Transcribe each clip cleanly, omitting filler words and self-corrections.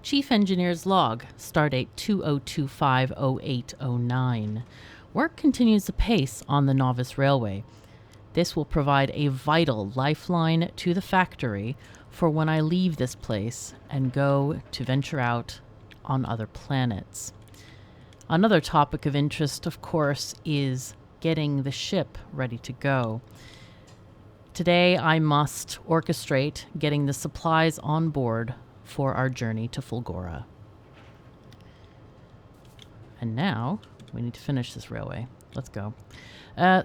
Chief Engineer's Log, Stardate 2025-0809. Work continues apace on the Novice Railway. This will provide a vital lifeline to the factory for when I leave this place and go to venture out on other planets. Another topic of interest, of course, is getting the ship ready to go. Today, I must orchestrate getting the supplies on board for our journey to Fulgora. And now, we need to finish this railway. Let's go.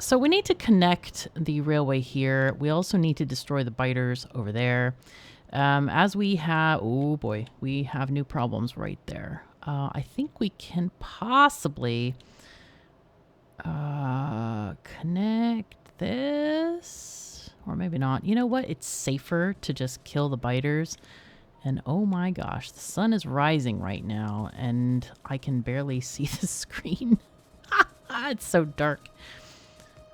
So we need to connect the railway here. We also need to destroy the biters over there. As we have... Oh, boy. We have new problems right there. I think we can possibly connect this. Or maybe not. You know what? It's safer to just kill the biters. And oh my gosh, the sun is rising right now, and I can barely see the screen. It's so dark.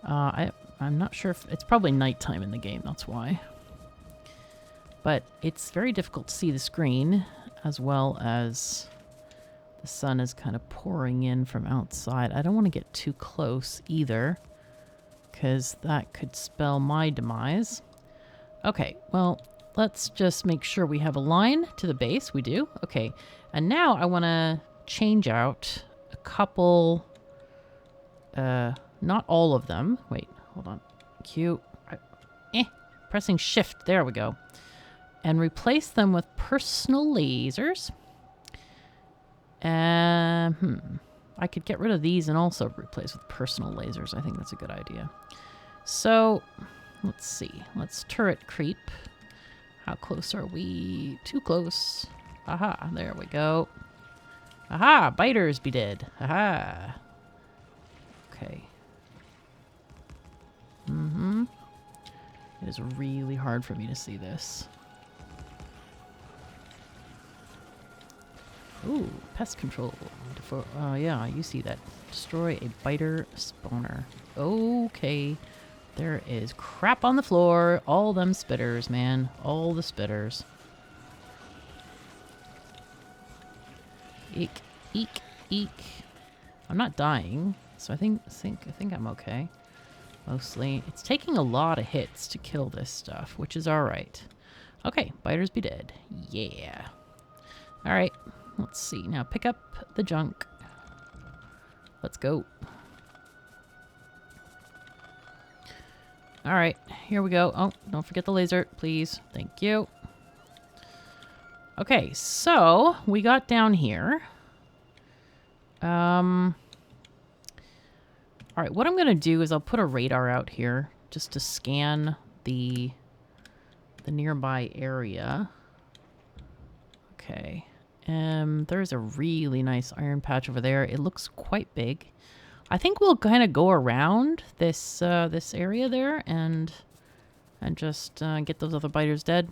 I'm not sure if... It's probably nighttime in the game, that's why. But it's very difficult to see the screen, as well as the sun is kind of pouring in from outside. I don't want to get too close either, because that could spell my demise. Okay, well... Let's just make sure we have a line to the base. We do. Okay. And now I want to change out a couple... not all of them. Wait, hold on. Q. Pressing shift. There we go. And replace them with personal lasers. I could get rid of these and also replace with personal lasers. I think that's a good idea. So, let's see. Let's turret creep. How close are we? Too close. Aha, there we go. Aha, biters be dead. Aha. Okay. It is really hard for me to see this. Ooh, pest control. Yeah, you see that. Destroy a biter spawner. Okay. There is crap on the floor. All them spitters, man. All the spitters. Eek, eek, eek. I'm not dying, so I think I'm okay. Mostly. It's taking a lot of hits to kill this stuff, which is alright. Okay, biters be dead. Yeah. Alright, let's see. Now pick up the junk. Let's go. Alright, here we go. Oh, don't forget the laser, please. Thank you. Okay, so we got down here. Alright, what I'm going to do is I'll put a radar out here just to scan the nearby area. Okay. There's a really nice iron patch over there. It looks quite big. I think we'll kind of go around this this area there and just get those other biters dead.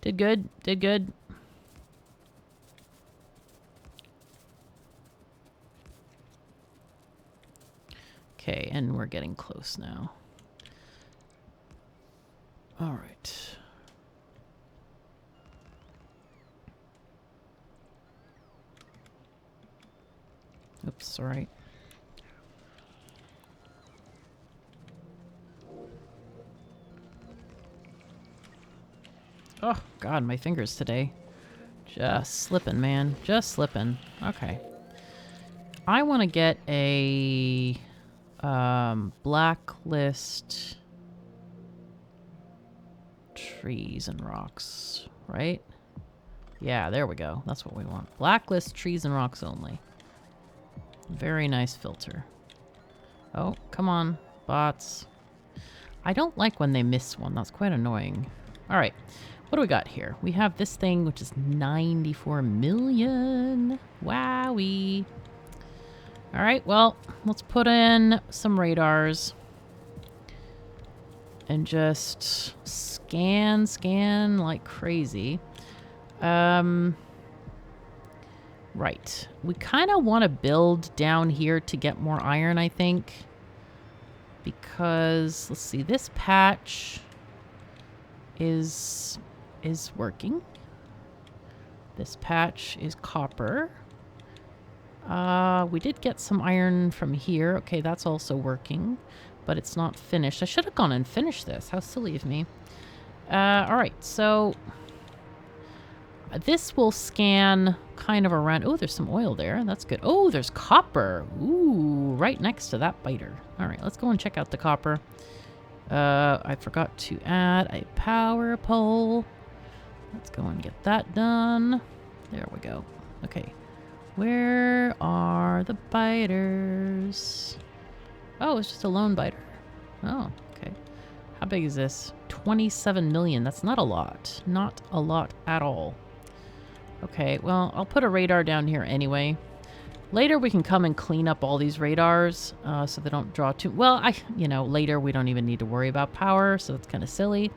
Did good. Did good. Okay, and we're getting close now. All right. Oops, sorry. Oh, God, my fingers today. Just slipping, man. Just slipping. Okay. I want to get a blacklist trees and rocks, right? Yeah, there we go. That's what we want. Blacklist trees and rocks only. Very nice filter. Oh, come on, bots. I don't like when they miss one. That's quite annoying. All right, what do we got here? We have this thing, which is 94 million. Wowee. All right, well, let's put in some radars. And just scan like crazy. Right. We kind of want to build down here to get more iron, I think. Because, let's see, this patch is working. This patch is copper. We did get some iron from here. Okay, that's also working, but it's not finished. I should have gone and finished this. How silly of me. All right, so this will scan kind of around. Oh, there's some oil there. That's good. Oh, there's copper. Ooh, right next to that biter. All right, let's go and check out the copper. I forgot to add a power pole. Let's go and get that done. There we go. Okay. Where are the biters? Oh, it's just a lone biter. Oh, okay. How big is this? 27 million. That's not a lot. Not a lot at all. Okay, well, I'll put a radar down here anyway. Later we can come and clean up all these radars so they don't draw too... Well, later we don't even need to worry about power, so that's kind of silly.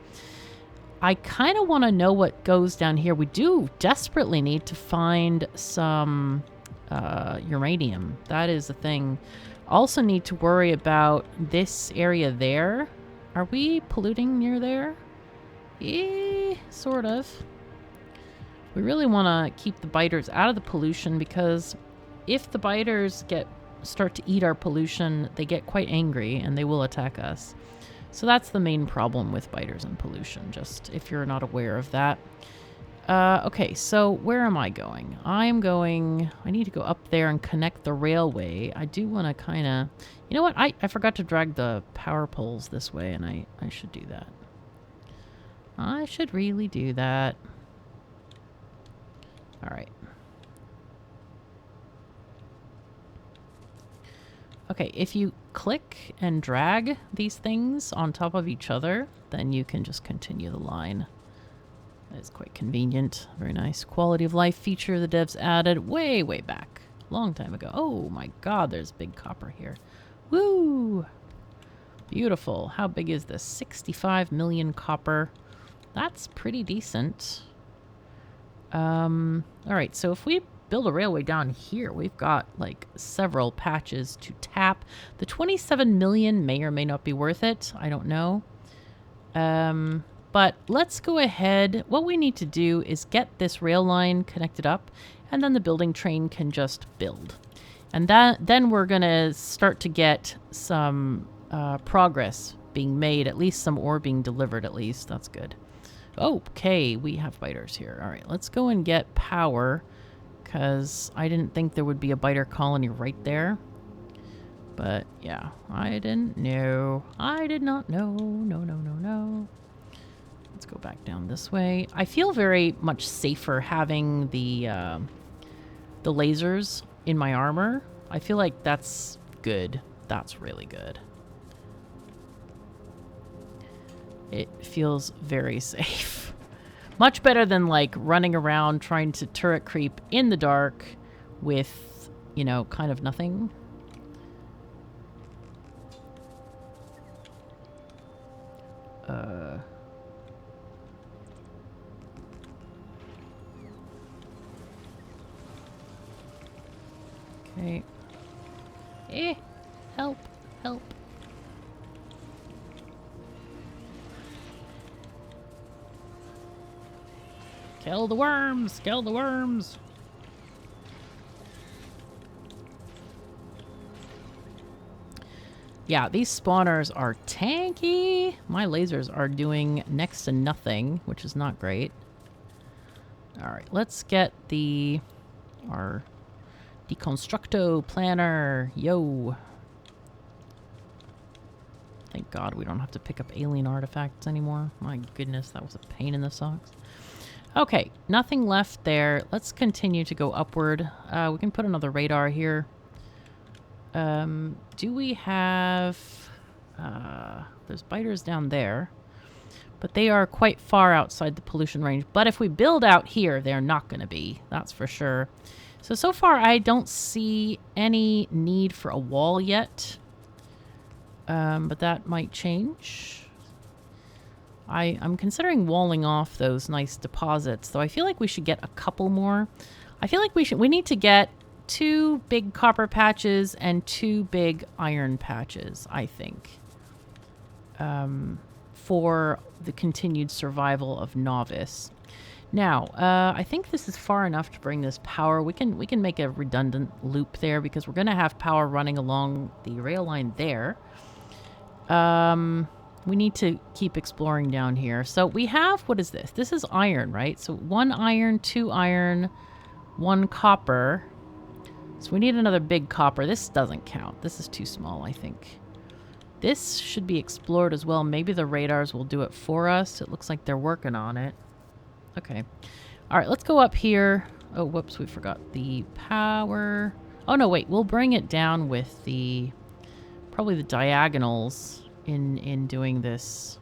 I kind of want to know what goes down here. We do desperately need to find some uranium. That is the thing. Also need to worry about this area there. Are we polluting near there? Sort of. We really want to keep the biters out of the pollution because if the biters start to eat our pollution, they get quite angry and they will attack us. So that's the main problem with biters and pollution, just if you're not aware of that. Okay, so where am I going? I need to go up there and connect the railway. I do want to kind of... You know what? I forgot to drag the power poles this way, and I should do that. I should really do that. All right. Okay, if you click and drag these things on top of each other, then you can just continue the line. That is quite convenient. Very nice. Quality of life feature the devs added way, way back. Long time ago. Oh my god, there's big copper here. Woo! Beautiful. How big is this? 65 million copper. That's pretty decent. Alright, so if we build a railway down here, we've got like several patches to tap. The 27 million may or may not be worth it. I don't know. But let's go ahead. What we need to do is get this rail line connected up, and then the building train can just build. And then we're going to start to get some progress being made, at least some ore being delivered at least. That's good. Okay, we have biters here. All right, let's go and get power, because I didn't think there would be a biter colony right there. But yeah, I didn't know. I did not know. No. Let's go back down this way. I feel very much safer having the lasers in my armor. I feel like that's good. That's really good. It feels very safe. Much better than like running around trying to turret creep in the dark with, you know, kind of nothing. Okay. Help. Help. Kill the worms! Kill the worms! Yeah, these spawners are tanky. My lasers are doing next to nothing, which is not great. Alright, let's get our deconstructo planner. Yo. Thank God we don't have to pick up alien artifacts anymore. My goodness, that was a pain in the socks. Okay, nothing left there. Let's continue to go upward. We can put another radar here. Do we have... there's biters down there. But they are quite far outside the pollution range. But if we build out here, they're not going to be. That's for sure. So far, I don't see any need for a wall yet. But that might change. I'm considering walling off those nice deposits, though I feel like we should get a couple more. I feel like we need to get 2 big copper patches and 2 big iron patches, I think. for the continued survival of Novice. Now, I think this is far enough to bring this power. We can make a redundant loop there because we're going to have power running along the rail line there. We need to keep exploring down here. So we have, what is this? This is iron, right? So 1 iron, 2 iron, 1 copper. So we need another big copper. This doesn't count. This is too small, I think. This should be explored as well. Maybe the radars will do it for us. It looks like they're working on it. Okay. All right, let's go up here. Oh, whoops, we forgot the power. Oh, no, wait. We'll bring it down with the... probably the diagonals in doing this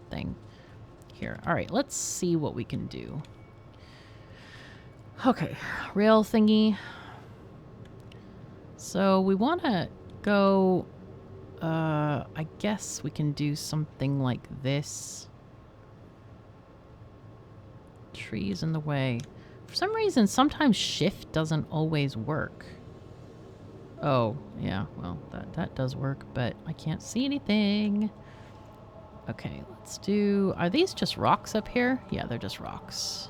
thing here. All right, let's see what we can do. Okay, rail thingy. So we want to go... I guess we can do something like this. Trees in the way. For some reason, sometimes shift doesn't always work. Oh, yeah, well, that does work, but I can't see anything. Okay, let's do... Are these just rocks up here? Yeah, they're just rocks.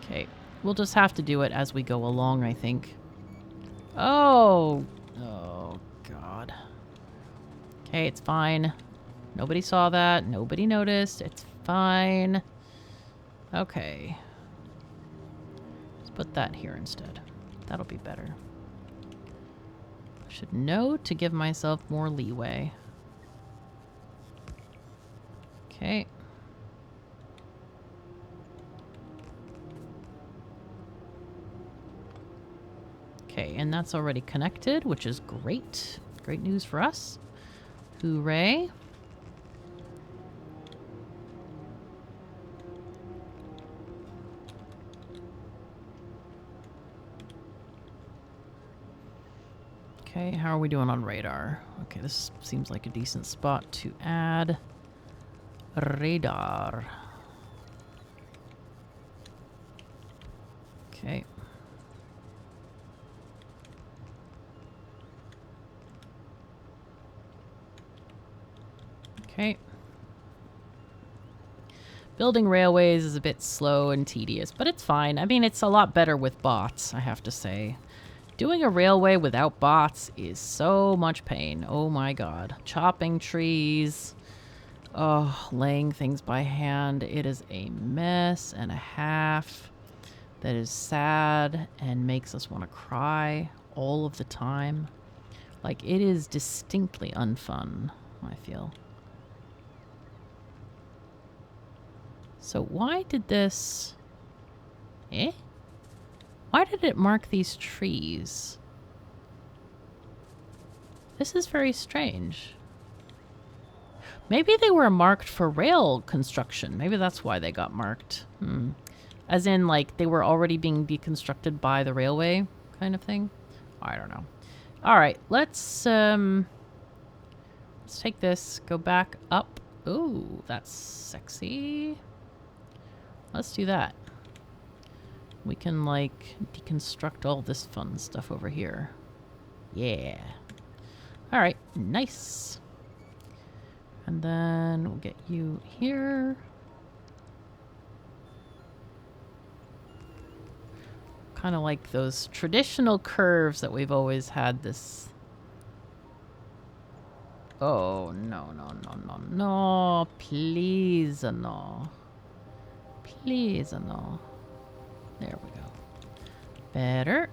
Okay, we'll just have to do it as we go along, I think. Oh! Oh, God. Okay, it's fine. Nobody saw that. Nobody noticed. It's fine. Okay. Let's put that here instead. That'll be better. Should know to give myself more leeway. Okay. Okay, and that's already connected, which is great. Great news for us. Hooray. Okay, how are we doing on radar? Okay, this seems like a decent spot to add radar. Okay. Okay. Building railways is a bit slow and tedious, but it's fine. I mean, it's a lot better with bots, I have to say. Doing a railway without bots is so much pain. Oh my god. Chopping trees. Oh, laying things by hand. It is a mess and a half that is sad and makes us want to cry all of the time. Like, it is distinctly unfun, I feel. So why did this... Eh? Why did it mark these trees? This is very strange. Maybe they were marked for rail construction. Maybe that's why they got marked. As in, like, they were already being deconstructed by the railway kind of thing? I don't know. All right, let's take this, go back up. Ooh, that's sexy. Let's do that. We can, like, deconstruct all this fun stuff over here. Yeah. All right, nice. And then we'll get you here. Kind of like those traditional curves that we've always had this... Oh, no, no, no, no, no. Please, no. Please, no. There we go. Better.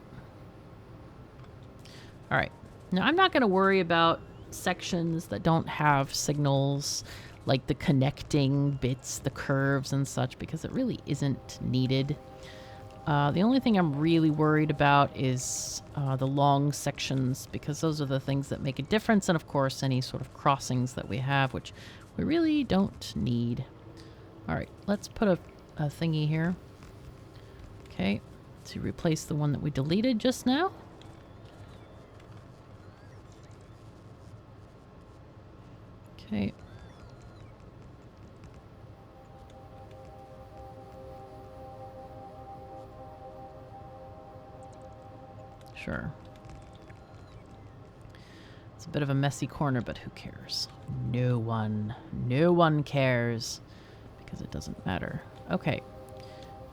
All right. Now, I'm not going to worry about sections that don't have signals, like the connecting bits, the curves and such, because it really isn't needed. The only thing I'm really worried about is the long sections, because those are the things that make a difference, and of course any sort of crossings that we have, which we really don't need. All right, let's put a thingy here. Okay, to replace the one that we deleted just now. Okay. Sure. It's a bit of a messy corner, but who cares? No one cares because it doesn't matter. Okay.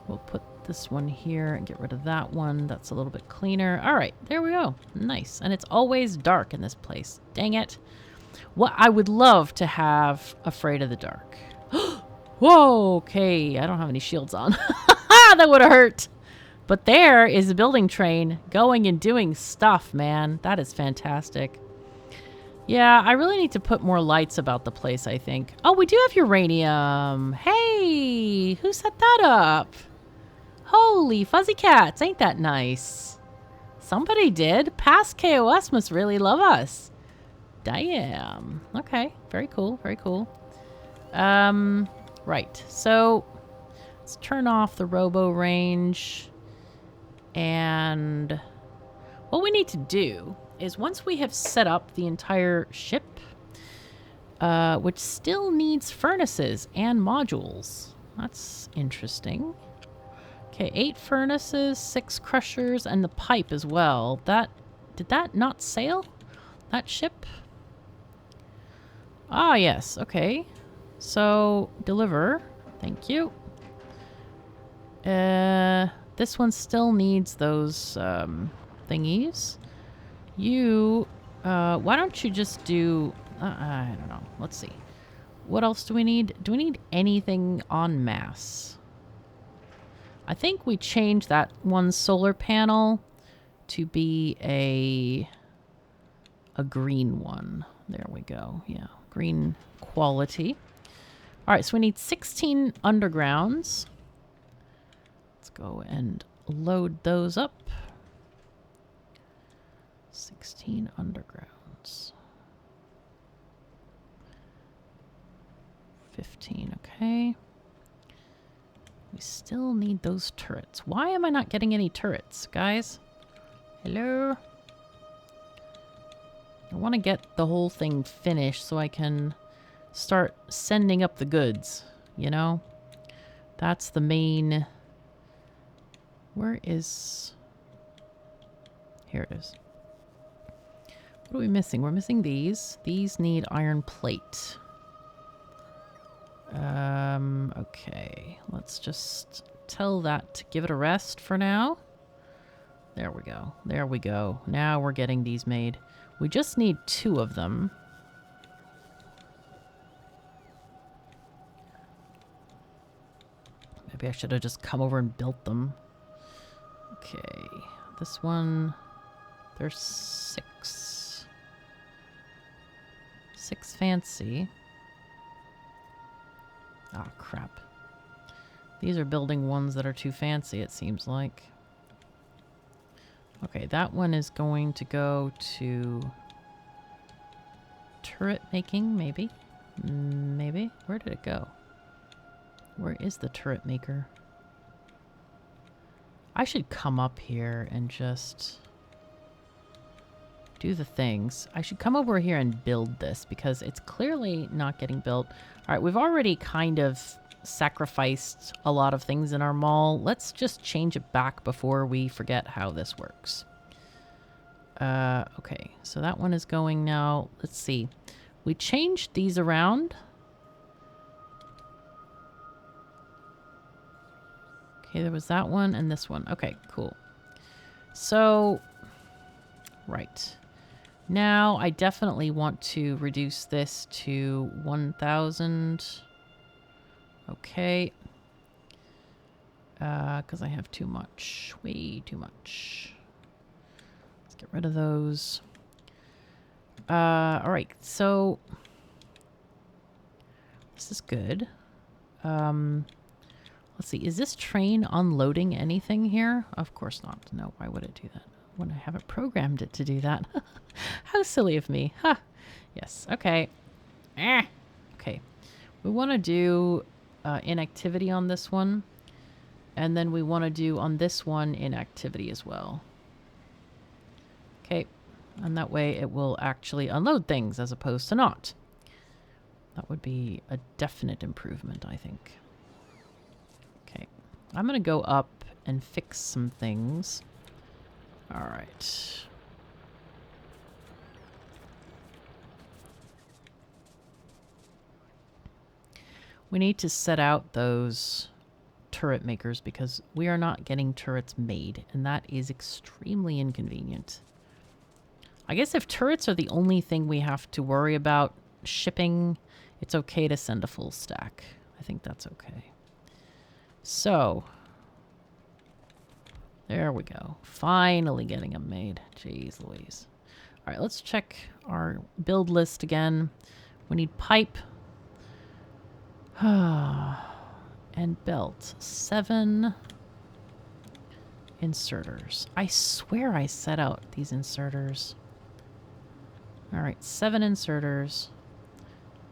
We'll put this one here and get rid of that one. That's a little bit cleaner. All right, there we go. Nice. And it's always dark in this place. Dang it. What I would love to have Afraid of the Dark. Whoa, okay. I don't have any shields on. That would have hurt. But there is a building train going and doing stuff, man. That is fantastic. Yeah, I really need to put more lights about the place, I think. Oh, we do have uranium. Hey, who set that up? Holy fuzzy cats, ain't that nice? Somebody did. Past KOS must really love us. Damn. Okay, very cool, very cool. Right, so let's turn off the robo range. And what we need to do is once we have set up the entire ship, which still needs furnaces and modules. That's interesting. Okay, 8 furnaces, 6 crushers, and the pipe as well. Did that not sail? That ship? Ah, yes. Okay. So, deliver. Thank you. This one still needs those thingies. You, why don't you just do... I don't know. Let's see. What else do we need? Do we need anything en masse? I think we changed that one solar panel to be a green one. There we go. Yeah, green quality. All right, so we need 16 undergrounds. Let's go and load those up. 16 undergrounds. 15, okay. We still need those turrets. Why am I not getting any turrets, guys? Hello? I want to get the whole thing finished so I can start sending up the goods, you know? That's the main... Where is... Here it is. What are we missing? We're missing these. These need iron plate. Okay. Let's just tell that to give it a rest for now. There we go. There we go. Now we're getting these made. We just need 2 of them. Maybe I should have just come over and built them. Okay. This one... There's 6. 6 fancy. Ah, crap. These are building ones that are too fancy, it seems like. Okay, that one is going to go to... turret making, maybe? Maybe? Where did it go? Where is the turret maker? I should come up here and just... do the things. I should come over here and build this because it's clearly not getting built. All right, we've already kind of sacrificed a lot of things in our mall. Let's just change it back before we forget how this works. Okay, so that one is going now. Let's see. We changed these around. Okay, there was that one and this one. Okay, cool. So, right. Now, I definitely want to reduce this to 1,000. Okay. Because I have too much. Way too much. Let's get rid of those. Alright, so... this is good. Let's see. Is this train unloading anything here? Of course not. No, why would it do that? When I haven't programmed it to do that. How silly of me. Huh. Yes. Okay. Okay. We want to do inactivity on this one. And then we want to do on this one inactivity as well. Okay. And that way it will actually unload things as opposed to not. That would be a definite improvement, I think. Okay. I'm going to go up and fix some things. All right. We need to set out those turret makers because we are not getting turrets made, and that is extremely inconvenient. I guess if turrets are the only thing we have to worry about shipping, it's okay to send a full stack. I think that's okay. So, there we go. Finally getting them made. Jeez Louise. All right, let's check our build list again. We need pipe. And belt. 7 inserters. I swear I set out these inserters. All right, 7 inserters.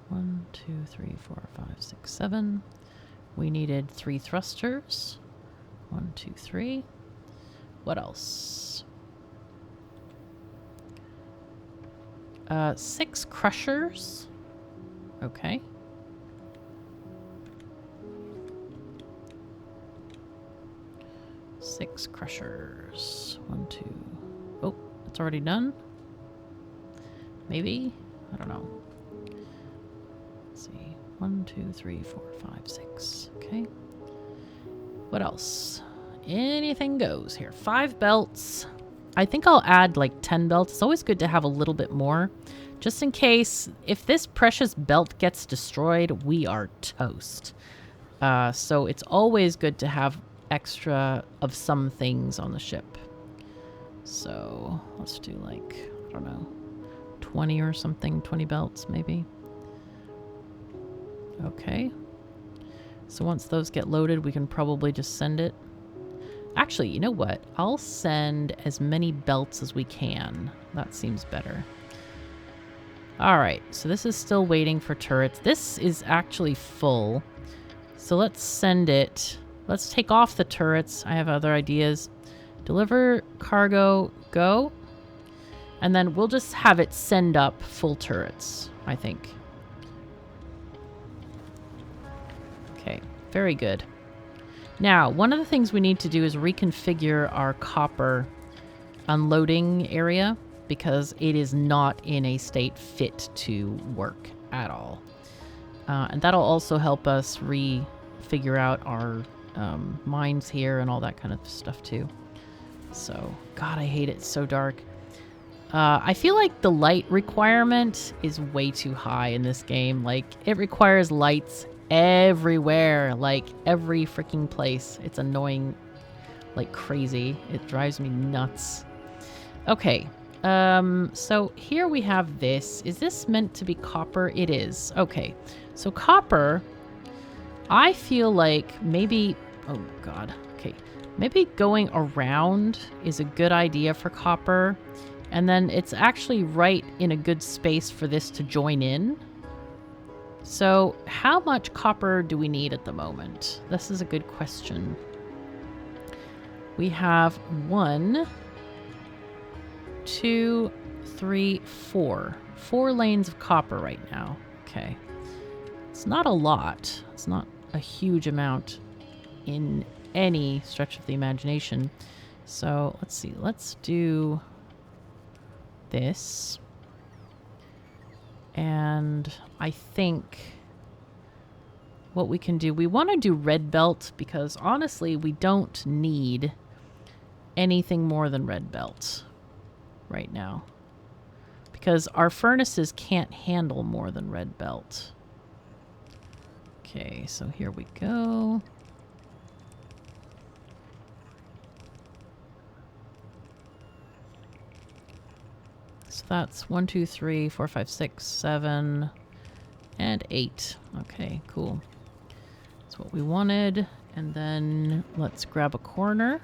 1, 2, 3, 4, 5, 6, 7. We needed 3 thrusters. 1, 2, 3. What else? 6 crushers. Okay. Six crushers. 1, 2. Oh, it's already done. Maybe? I don't know. Let's see. 1, 2, 3, 4, 5, 6. Okay. What else? Anything goes here. 5 belts. I think I'll add like 10 belts. It's always good to have a little bit more. Just in case, if this precious belt gets destroyed, we are toast. So it's always good to have extra of some things on the ship. So let's do like, I don't know, 20 or something, 20 belts maybe. Okay. So once those get loaded, we can probably just send it. Actually, you know what? I'll send as many belts as we can. That seems better. All right, so this is still waiting for turrets. This is actually full. So let's send it. Let's take off the turrets. I have other ideas. Deliver cargo, go. And then we'll just have it send up full turrets, I think. Okay, very good. Now, one of the things we need to do is reconfigure our copper unloading area because it is not in a state fit to work at all. And that'll also help us figure out our mines here and all that kind of stuff too. So, God, I hate it. It's so dark. I feel like the light requirement is way too high in this game. Like, it requires lights everywhere, like every freaking place. It's annoying like crazy. It drives me nuts. Okay, so here we have this. Is this meant to be copper? It is. Okay, so copper, I feel like maybe, oh God, okay, maybe going around is a good idea for copper, and then it's actually right in a good space for this to join in. So how much copper do we need at the moment? This is a good question. We have 1, 2, 3, 4. 4 lanes of copper right now. Okay. It's not a lot. It's not a huge amount in any stretch of the imagination. So let's see. Let's do this. And I think what we can do, we want to do red belt because honestly, we don't need anything more than red belt right now because our furnaces can't handle more than red belt. Okay, so here we go. So that's 1, 2, 3, 4, 5, 6, 7, and 8. Okay, cool. That's what we wanted. And then let's grab a corner.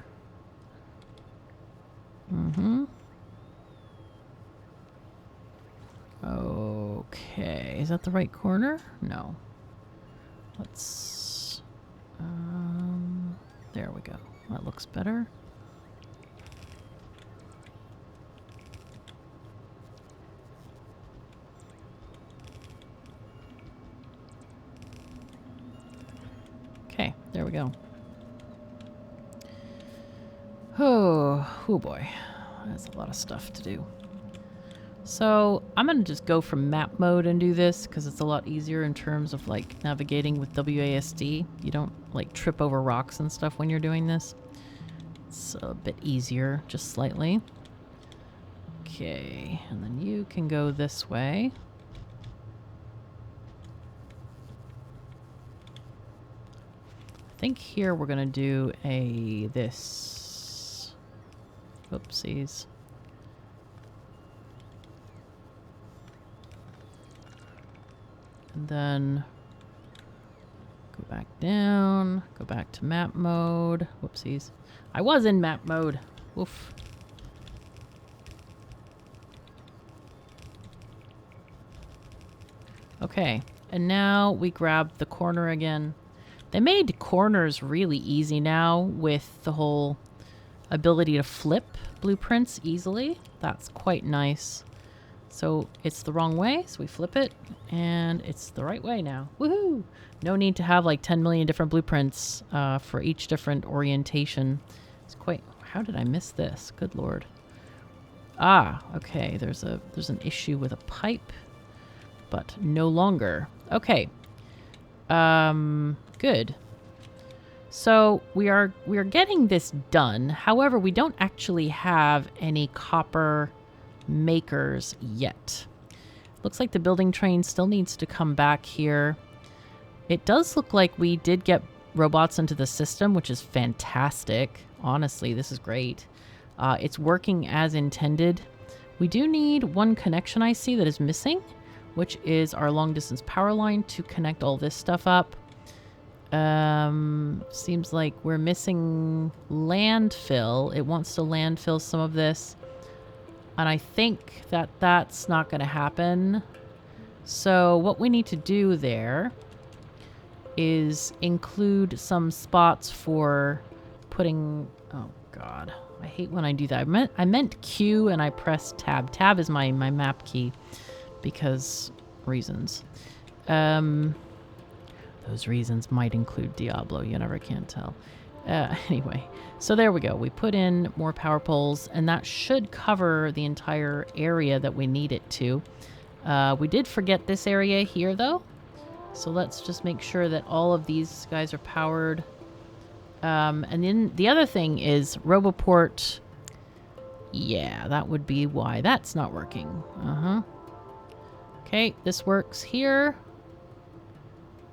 Okay, is that the right corner? No. Let's, there we go. That looks better. Okay, there we go. Oh boy. That's a lot of stuff to do. So I'm going to just go from map map mode and do this because it's a lot easier in terms of like navigating with WASD. You don't like trip over rocks and stuff when you're doing this. It's a bit easier, just slightly. Okay, and then you can go this way. I think here we're gonna do this. Oopsies. And then go back down, go back to map mode. Whoopsies. I was in map mode. Oof. Okay, and now we grab the corner again. They made corners really easy now with the whole ability to flip blueprints easily. That's quite nice. So it's the wrong way, so we flip it, and it's the right way now. Woohoo! No need to have like 10 million different blueprints for each different orientation. It's quite... How did I miss this? Good lord. Ah, okay, there's an issue with a pipe, but no longer. Okay. Good. So we are getting this done. However, we don't actually have any copper makers yet. Looks like the building train still needs to come back here. It does look like we did get robots into the system, which is fantastic. Honestly, this is great. It's working as intended. We do need one connection I see that is missing, which is our long distance power line to connect all this stuff up. Seems like we're missing landfill. It wants to landfill some of this. And I think that that's not going to happen. So what we need to do there is include some spots for putting... Oh, God. I hate when I do that. I meant Q and I pressed Tab. Tab is my map key because reasons. Those reasons might include Diablo. You never can tell. Anyway, so there we go. We put in more power poles, and that should cover the entire area that we need it to. We did forget this area here, though. So let's just make sure that all of these guys are powered. And then the other thing is Roboport. Yeah, that would be why that's not working. Okay, this works here.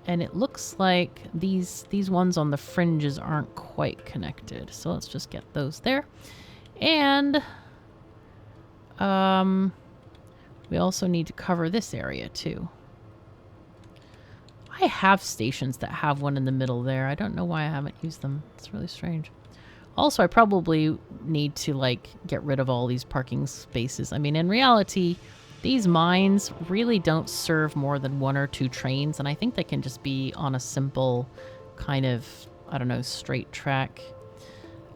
And it looks like these ones on the fringes aren't quite connected. So let's just get those there. And we also need to cover this area too. I have stations that have one in the middle there. I don't know why I haven't used them. It's really strange. Also, I probably need to like get rid of all these parking spaces. I mean, in reality, these mines really don't serve more than 1 or 2 trains, and I think they can just be on a simple kind of, I don't know, straight track.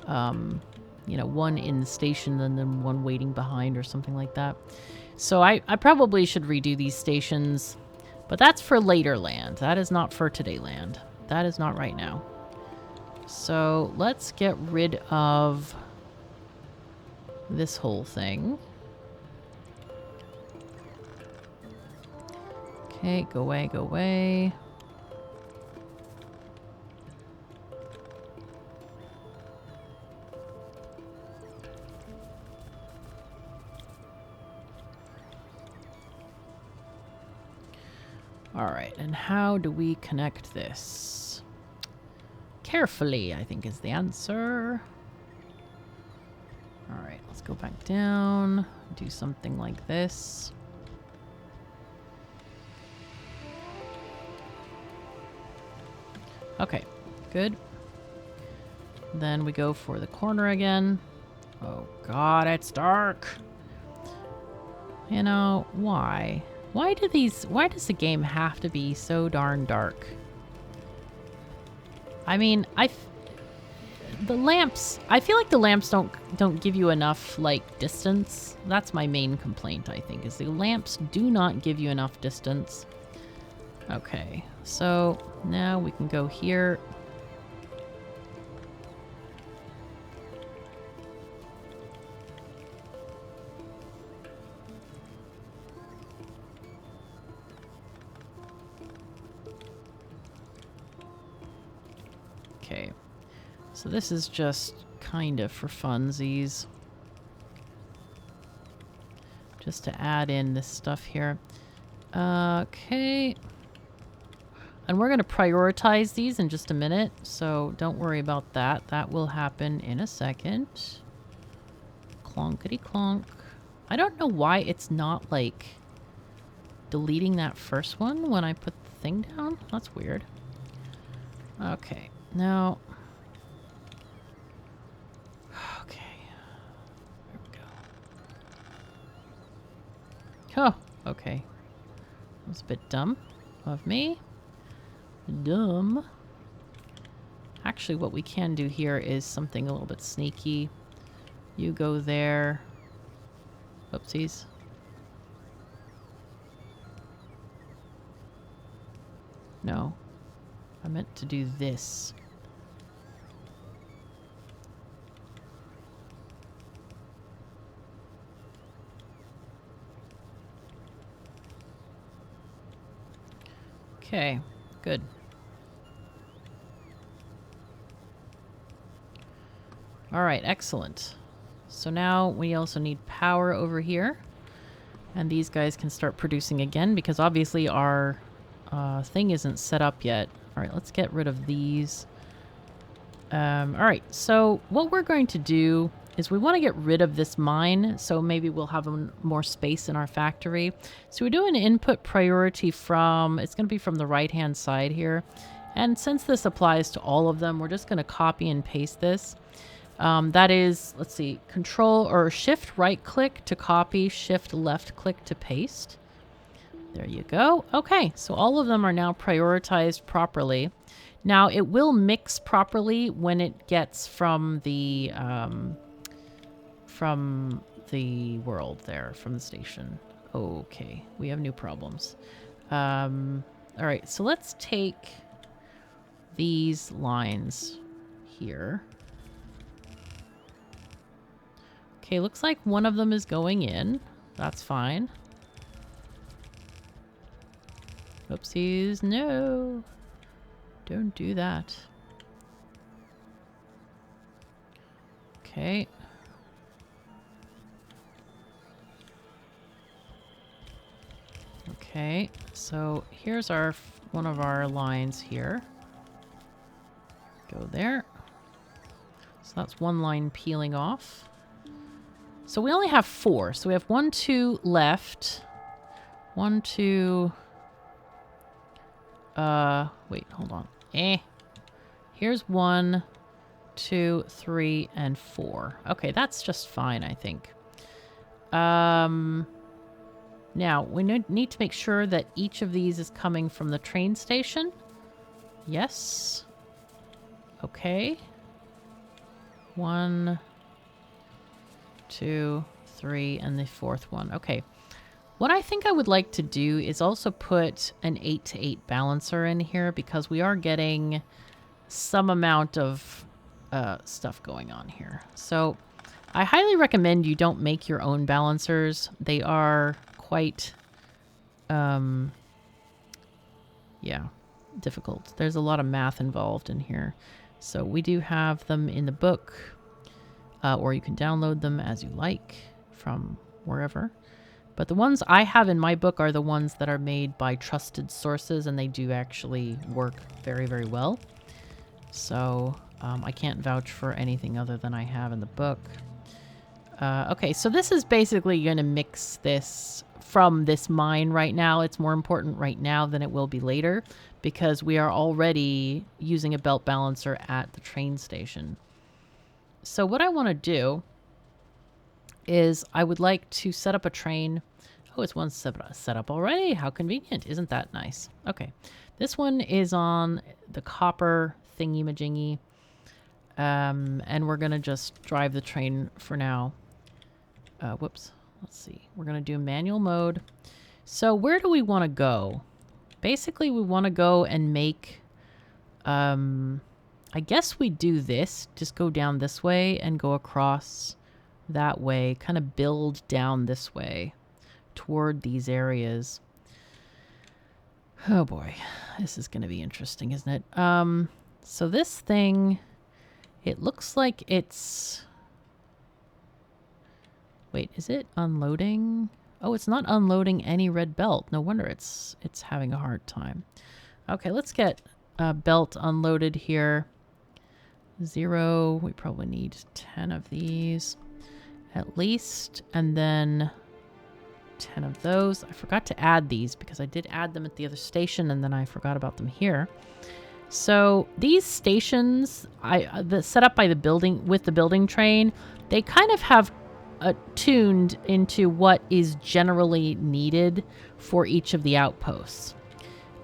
You know, one in the station and then one waiting behind or something like that. So I probably should redo these stations, but that's for later land. That is not for today land. That is not right now. So let's get rid of this whole thing. Okay, go away, go away. All right, and how do we connect this? Carefully, I think is the answer. All right, let's go back down, do something like this. Okay, good. Then we go for the corner again. Oh God, it's dark. You know, why? Why does the game have to be so darn dark? I mean, the lamps, I feel like the lamps don't give you enough, like, distance. That's my main complaint, I think, is the lamps do not give you enough distance. Okay, so now we can go here. Okay. So this is just kind of for funsies. Just to add in this stuff here. Okay. And we're going to prioritize these in just a minute, so don't worry about that. That will happen in a second. Clonkety clonk. I don't know why it's not, like, deleting that first one when I put the thing down. That's weird. Okay. Now... Okay. There we go. Oh, okay. That was a bit dumb of me. Dumb. Actually, what we can do here is something a little bit sneaky. You go there. Oopsies. No. I meant to do this. Okay, good. All right, excellent. So now we also need power over here. And these guys can start producing again because obviously our thing isn't set up yet. All right, let's get rid of these. All right, so what we're going to do is we want to get rid of this mine, so maybe we'll have more space in our factory. So we do an input priority from, it's going to be from the right-hand side here. And since this applies to all of them, we're just going to copy and paste this. That is, let's see, Control or Shift right click to copy, Shift left click to paste. There you go. Okay, so all of them are now prioritized properly. Now it will mix properly when it gets from the world there, from the station. Okay, we have new problems. All right, so let's take these lines here. Okay, looks like one of them is going in. That's fine. Oopsies, no. Don't do that. Okay. Okay, so here's our one of our lines here. Go there. So that's one line peeling off. So we only have 4. So we have 1, 2 left. 1, 2... wait, hold on. Here's 1, 2, 3, and 4. Okay, that's just fine, I think. Now, we need to make sure that each of these is coming from the train station. Yes. Okay. 1, 2, 3, and the 4th one. Okay. What I think I would like to do is also put an 8-to-8 balancer in here because we are getting some amount of stuff going on here. So I highly recommend you don't make your own balancers. They are quite, yeah, difficult. There's a lot of math involved in here. So we do have them in the book, or you can download them as you like from wherever. But the ones I have in my book are the ones that are made by trusted sources, and they do actually work very, very well. So I can't vouch for anything other than I have in the book. Okay, so this is basically going to mix this from this mine right now. It's more important right now than it will be later because we are already using a belt balancer at the train station. So what I want to do is I would like to set up a train. Oh, it's one set up already. How convenient. Isn't that nice? Okay. This one is on the copper thingy-majingy. And we're going to just drive the train for now. Whoops. Let's see. We're going to do manual mode. So where do we want to go? Basically, we want to go and make... I guess we do this. Just go down this way and go across that way. Kind of build down this way toward these areas. Oh boy. This is going to be interesting, isn't it? So this thing, it looks like it's... Wait, is it unloading? Oh, it's not unloading any red belt. No wonder it's having a hard time. Okay, let's get belt unloaded here. 0. We probably need 10 of these at least. And then 10 of those. I forgot to add these because I did add them at the other station and then I forgot about them here. So these stations, set up by the building with the building train, they kind of have tuned into what is generally needed for each of the outposts.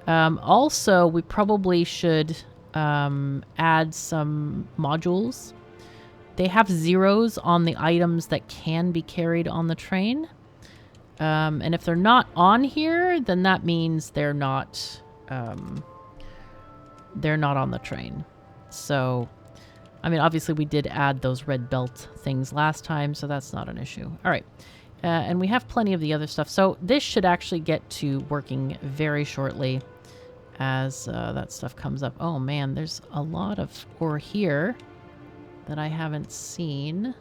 Also, we probably should add some modules. They have zeros on the items that can be carried on the train. And if they're not on here, then that means they're not on the train. So, I mean, obviously we did add those red belt things last time, so that's not an issue. All right. And we have plenty of the other stuff. So this should actually get to working very shortly as that stuff comes up. Oh man, there's a lot of ore here that I haven't seen.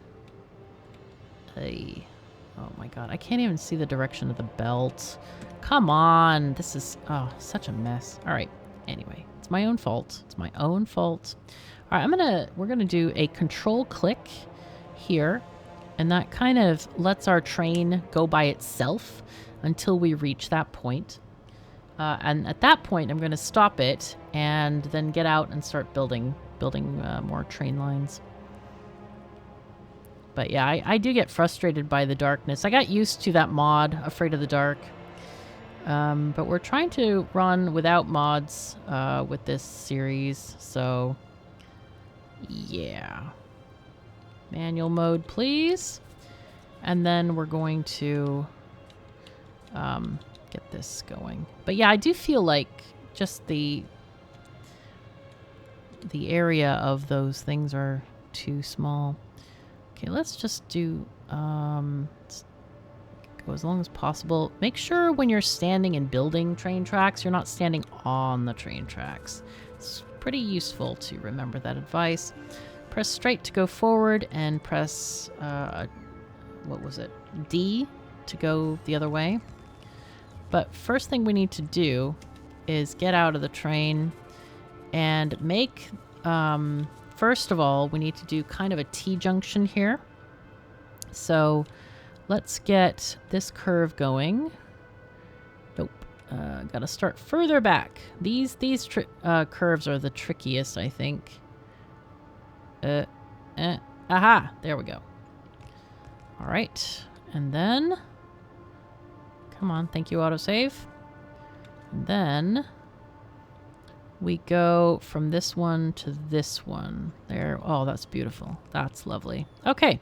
Hey. Oh my god, I can't even see the direction of the belt. Come on. This is, such a mess. All right. Anyway, it's my own fault. It's my own fault. All right, we're gonna do a control click here, and that kind of lets our train go by itself until we reach that point. And at that point, I'm gonna stop it and then get out and start building more train lines. But yeah, I do get frustrated by the darkness. I got used to that mod, Afraid of the Dark. But we're trying to run without mods with this series, so yeah. Manual mode, please. And then we're going to get this going. But yeah, I do feel like just the area of those things are too small. Okay, let's just do let's go as long as possible. Make sure when you're standing and building train tracks, you're not standing on the train tracks. It's pretty useful to remember that advice. Press straight to go forward and press what was it? D to go the other way. But first thing we need to do is get out of the train and make first of all, we need to do kind of a T-junction here. So let's get this curve going. Nope. Gotta start further back. These curves are the trickiest, I think. Aha! There we go. All right. And then... Come on. Thank you, autosave. And then... we go from this one to this one. There. Oh, that's beautiful. That's lovely. Okay.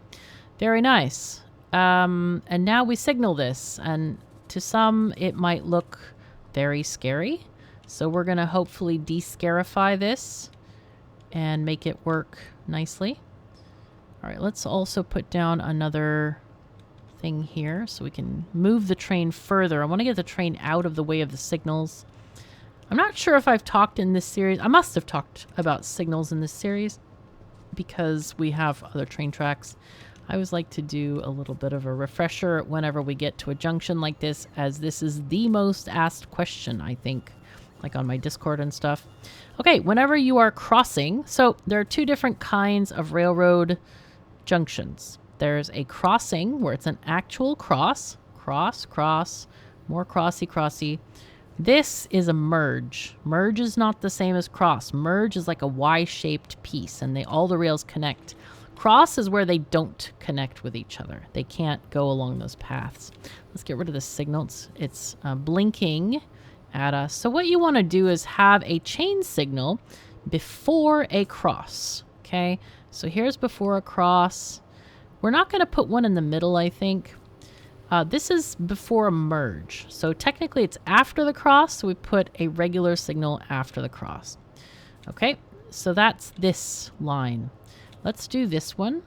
Very nice. And now we signal this. And to some, it might look very scary. So we're going to hopefully de-scarify this and make it work nicely. All right. Let's also put down another thing here so we can move the train further. I want to get the train out of the way of the signals. I'm not sure if I've talked in this series. I must have talked about signals in this series because we have other train tracks. I always like to do a little bit of a refresher whenever we get to a junction like this, as this is the most asked question, I think, like on my Discord and stuff. Okay, whenever you are crossing, so there are two different kinds of railroad junctions. There's a crossing where it's an actual cross, more crossy. This is a merge. Merge is not the same as cross. Merge is like a Y-shaped piece, and all the rails connect. Cross is where they don't connect with each other. They can't go along those paths. Let's get rid of the signal. It's blinking at us. So what you want to do is have a chain signal before a cross. Okay, so here's before a cross. We're not going to put one in the middle, I think. This is before a merge. So technically it's after the cross, so we put a regular signal after the cross. Okay, so that's this line. Let's do this one.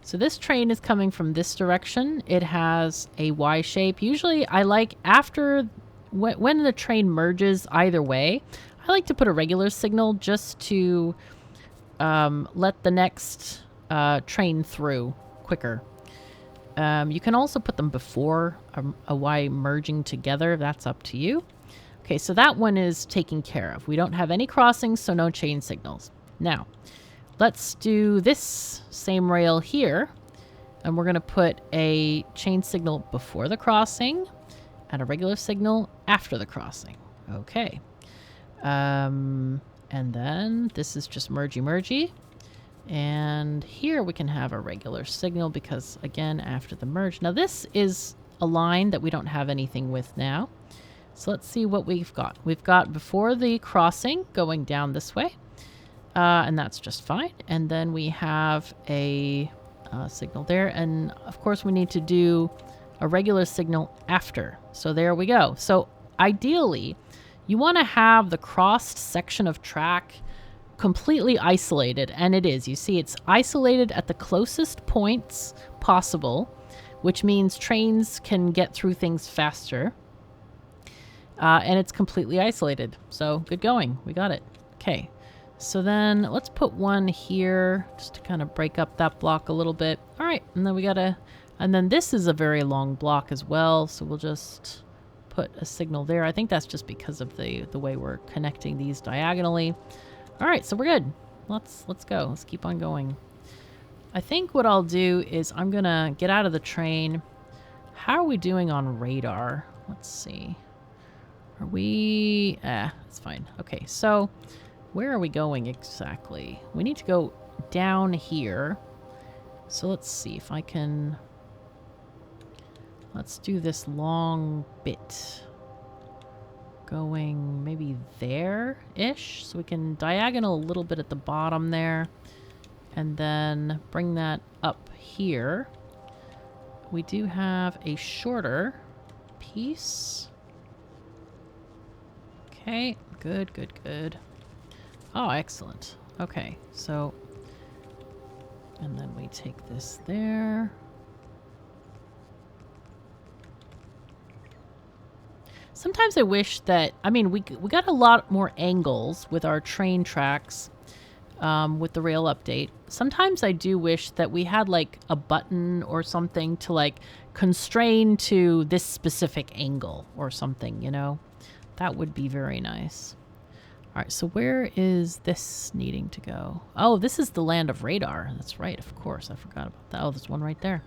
So this train is coming from this direction. It has a Y shape. Usually I like after, when the train merges either way, I like to put a regular signal just to let the next train through quicker. You can also put them before a Y merging together. That's up to you. Okay, so that one is taken care of. We don't have any crossings, so no chain signals. Now, let's do this same rail here. And we're going to put a chain signal before the crossing and a regular signal after the crossing. Okay. And then this is just mergy-mergy. And here we can have a regular signal because, again, after the merge. Now, this is a line that we don't have anything with now. So let's see what we've got. We've got before the crossing going down this way. And that's just fine. And then we have a signal there. And, of course, we need to do a regular signal after. So there we go. So ideally, you want to have the crossed section of track completely isolated, and it is. You see, it's isolated at the closest points possible, which means trains can get through things faster. And it's completely isolated. So good going. We got it. Okay. So then let's put one here just to kind of break up that block a little bit. All right. And then we got to, and then this is a very long block as well. So we'll just put a signal there. I think that's just because of the way we're connecting these diagonally. All right. So we're good. Let's go. Let's keep on going. I think what I'll do is I'm going to get out of the train. How are we doing on radar? Let's see. Are we... it's fine. Okay, so where are we going exactly? We need to go down here. So let's see if I can... Let's do this long bit. Going maybe there-ish. So we can diagonal a little bit at the bottom there. And then bring that up here. We do have a shorter piece. Okay, good, good, good. Oh, excellent. Okay, so... And then we take this there. Sometimes I wish that... I mean, we got a lot more angles with our train tracks with the rail update. Sometimes I do wish that we had, like, a button or something to, like, constrain to this specific angle or something, you know? That would be very nice. All right, so where is this needing to go? Oh, this is the land of radar. That's right, of course. I forgot about that. Oh, there's one right there.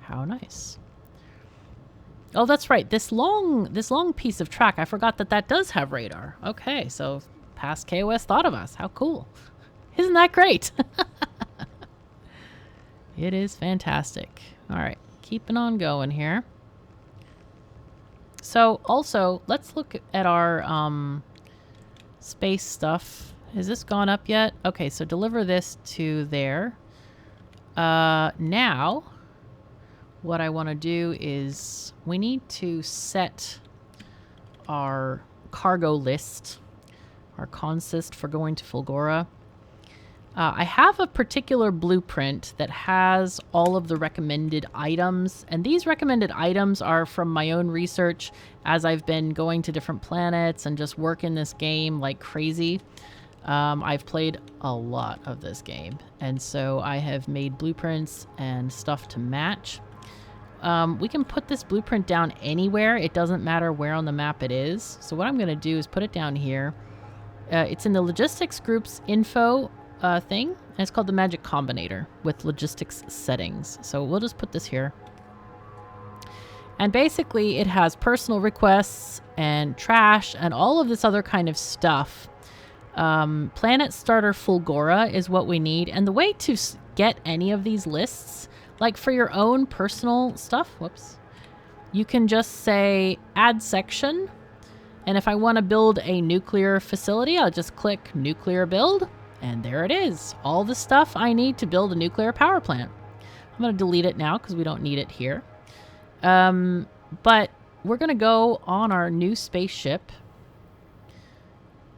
How nice. Oh, that's right. This long piece of track, I forgot that does have radar. Okay, so past KOS thought of us. How cool. Isn't that great? It is fantastic. All right, keeping on going here. So, also, let's look at our space stuff. Has this gone up yet? Okay, so deliver this to there. Now, what I want to do is we need to set our cargo list, our consist for going to Fulgora. I have a particular blueprint that has all of the recommended items, and these recommended items are from my own research as I've been going to different planets and just working this game like crazy. I've played a lot of this game, and so I have made blueprints and stuff to match. We can put this blueprint down anywhere. It doesn't matter where on the map it is. So what I'm going to do is put it down here. It's in the logistics group's info thing, and it's called the Magic Combinator with logistics settings. So we'll just put this here. And basically it has personal requests and trash and all of this other kind of stuff. Planet Starter Fulgora is what we need. And the way to get any of these lists, like for your own personal stuff, whoops, you can just say add section. And if I want to build a nuclear facility, I'll just click nuclear build. And there it is. All the stuff I need to build a nuclear power plant. I'm going to delete it now because we don't need it here. But we're going to go on our new spaceship.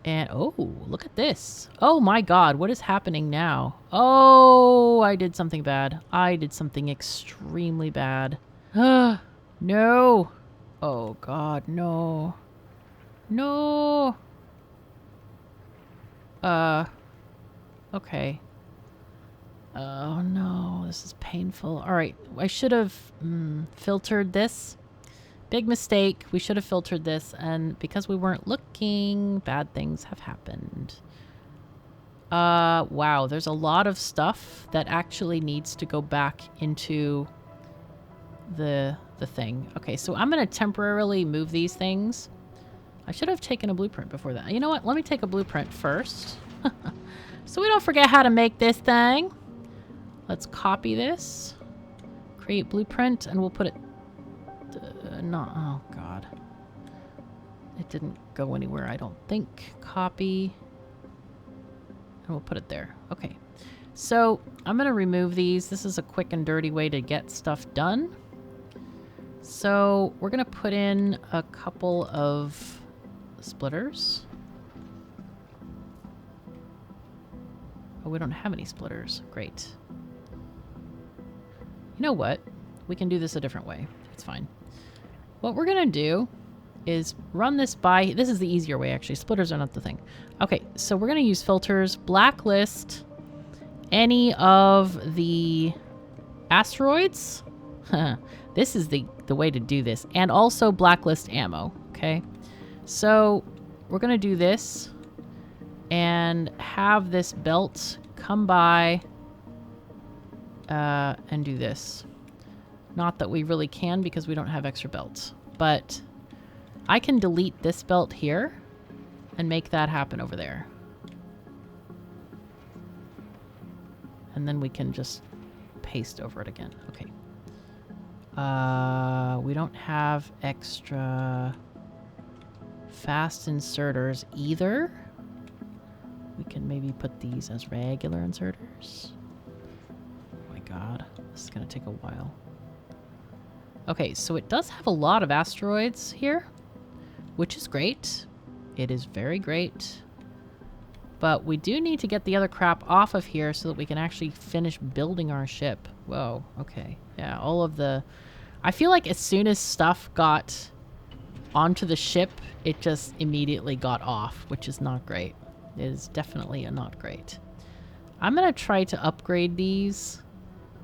And, oh, look at this. Oh my God, what is happening now? Oh, I did something bad. I did something extremely bad. No. Oh God, no. No. Okay. Oh no, this is painful. All right, I should have filtered this. Big mistake. We should have filtered this, and because we weren't looking, bad things have happened. Wow, there's a lot of stuff that actually needs to go back into the thing. Okay, so I'm going to temporarily move these things. I should have taken a blueprint before that. You know what? Let me take a blueprint first. So we don't forget how to make this thing. Let's copy this. Create blueprint, and we'll put it... oh, God. It didn't go anywhere, I don't think. Copy. And we'll put it there. Okay. So I'm going to remove these. This is a quick and dirty way to get stuff done. So we're going to put in a couple of splitters. Oh, we don't have any splitters. Great. You know what? We can do this a different way. It's fine. What we're going to do is run this by... This is the easier way, actually. Splitters are not the thing. Okay, so we're going to use filters. Blacklist any of the asteroids. This is the way to do this. And also blacklist ammo, okay? So we're going to do this and have this belt come by and do this. Not that we really can because we don't have extra belts. But I can delete this belt here and make that happen over there. And then we can just paste over it again. Okay. We don't have extra fast inserters either. We can maybe put these as regular inserters. Oh my God, this is gonna take a while. Okay, so it does have a lot of asteroids here, which is great. It is very great. But we do need to get the other crap off of here so that we can actually finish building our ship. Whoa, okay. Yeah, all of the... I feel like as soon as stuff got onto the ship, it just immediately got off, which is not great. It is definitely not great. I'm going to try to upgrade these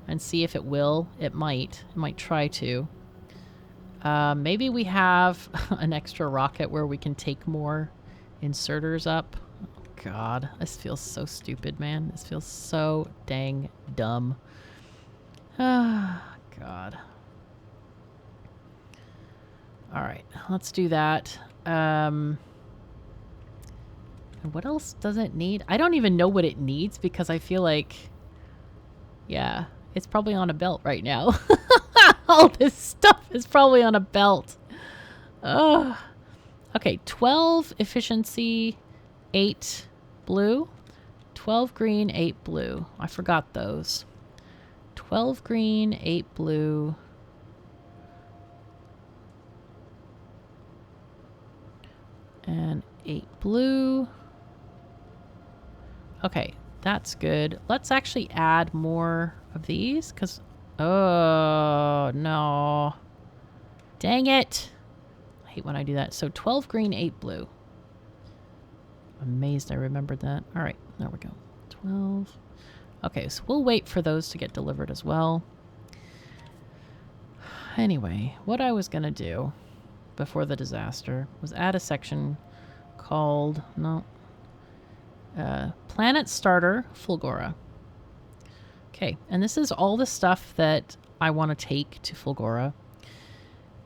and see if it will. It might. It might try to. Maybe we have an extra rocket where we can take more inserters up. Oh, God, this feels so stupid, man. This feels so dang dumb. Ah, God. All right, let's do that. And what else does it need? I don't even know what it needs because I feel like, yeah, it's probably on a belt right now. All this stuff is probably on a belt. Ugh. Okay, 12 efficiency, 8 blue. 12 green, 8 blue. I forgot those. 12 green, 8 blue. And 8 blue. Okay, that's good. Let's actually add more of these because... Oh, no. Dang it. I hate when I do that. So 12 green, 8 blue. Amazed I remembered that. All right, there we go. 12. Okay, so we'll wait for those to get delivered as well. Anyway, what I was going to do before the disaster was add a section called... Planet Starter Fulgora. Okay, and this is all the stuff that I want to take to Fulgora.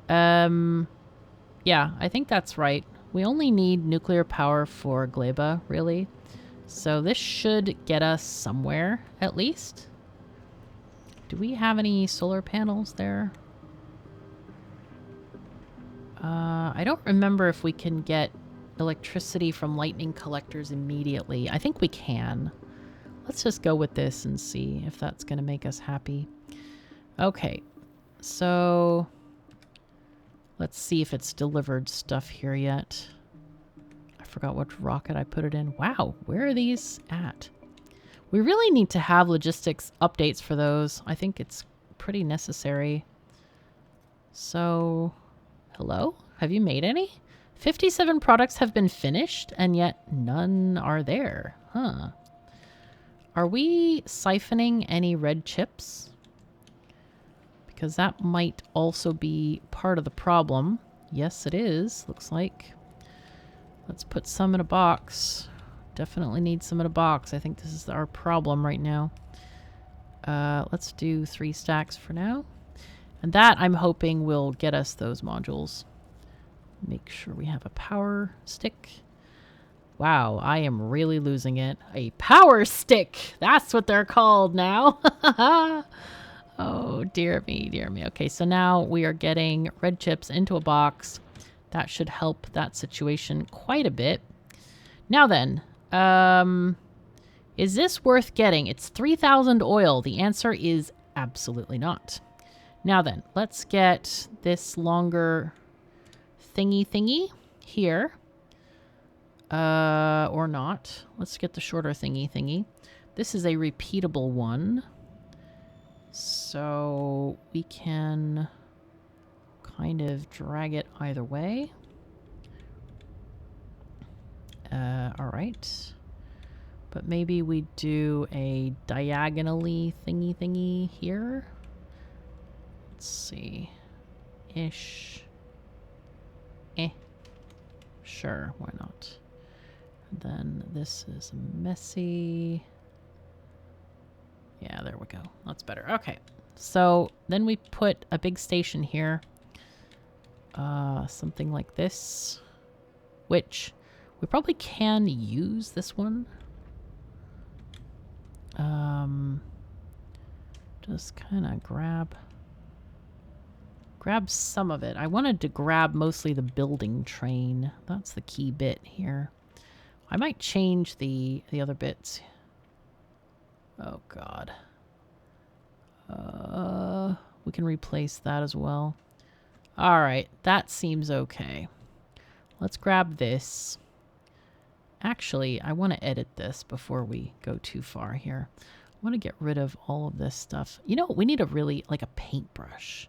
Yeah, I think that's right. We only need nuclear power for Gleba, really. So this should get us somewhere, at least. Do we have any solar panels there? I don't remember if we can get electricity from lightning collectors immediately. I think we can. Let's just go with this and see if that's going to make us happy. Okay, so let's see if it's delivered stuff here yet. I forgot what rocket I put it in. Wow, where are these at? We really need to have logistics updates for those. I think it's pretty necessary. So, hello? Have you made any? 57 products have been finished, and yet none are there. Huh. Are we siphoning any red chips? Because that might also be part of the problem. Yes, it is. Looks like. Let's put some in a box. Definitely need some in a box. I think this is our problem right now. Let's do 3 stacks for now. And that, I'm hoping, will get us those modules. Make sure we have a power stick. Wow, I am really losing it. A power stick! That's what they're called now. Oh, dear me, dear me. Okay, so now we are getting red chips into a box. That should help that situation quite a bit. Now then, is this worth getting? It's 3,000 oil. The answer is absolutely not. Now then, let's get this longer thingy here. Or not. Let's get the shorter thingy. This is a repeatable one. So we can kind of drag it either way. Alright. But maybe we do a diagonally thingy here. Let's see. Ish. Sure, why not? And then this is messy. Yeah, there we go. That's better. Okay. So then we put a big station here. Something like this. Which we probably can use this one. Just kind of grab some of it. I wanted to grab mostly the building train. That's the key bit here. I might change the other bits. Oh, God. We can replace that as well. All right, that seems okay. Let's grab this. Actually, I want to edit this before we go too far here. I want to get rid of all of this stuff. You know, we need a really, like a paintbrush.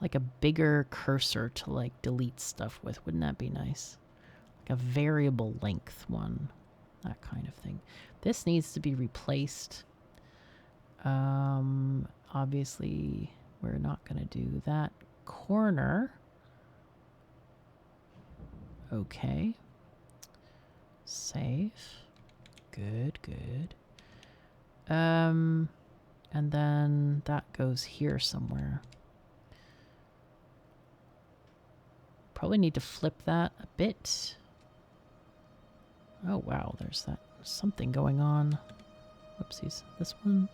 Like a bigger cursor to like delete stuff with. Wouldn't that be nice? Like a variable length one. That kind of thing. This needs to be replaced. Obviously, we're not going to do that corner. Okay. Save. Good. And then that goes here somewhere. Probably need to flip that a bit. Oh, wow. There's something going on. Whoopsies. This one.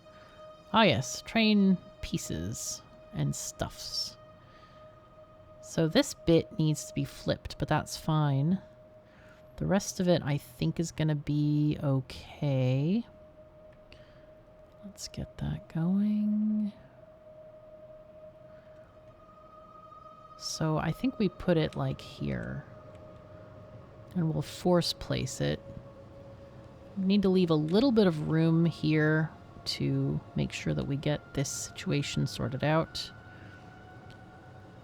Ah, yes. Train pieces and stuffs. So this bit needs to be flipped, but that's fine. The rest of it, I think, is going to be okay. Let's get that going. So I think we put it like here. And we'll force place it. We need to leave a little bit of room here to make sure that we get this situation sorted out.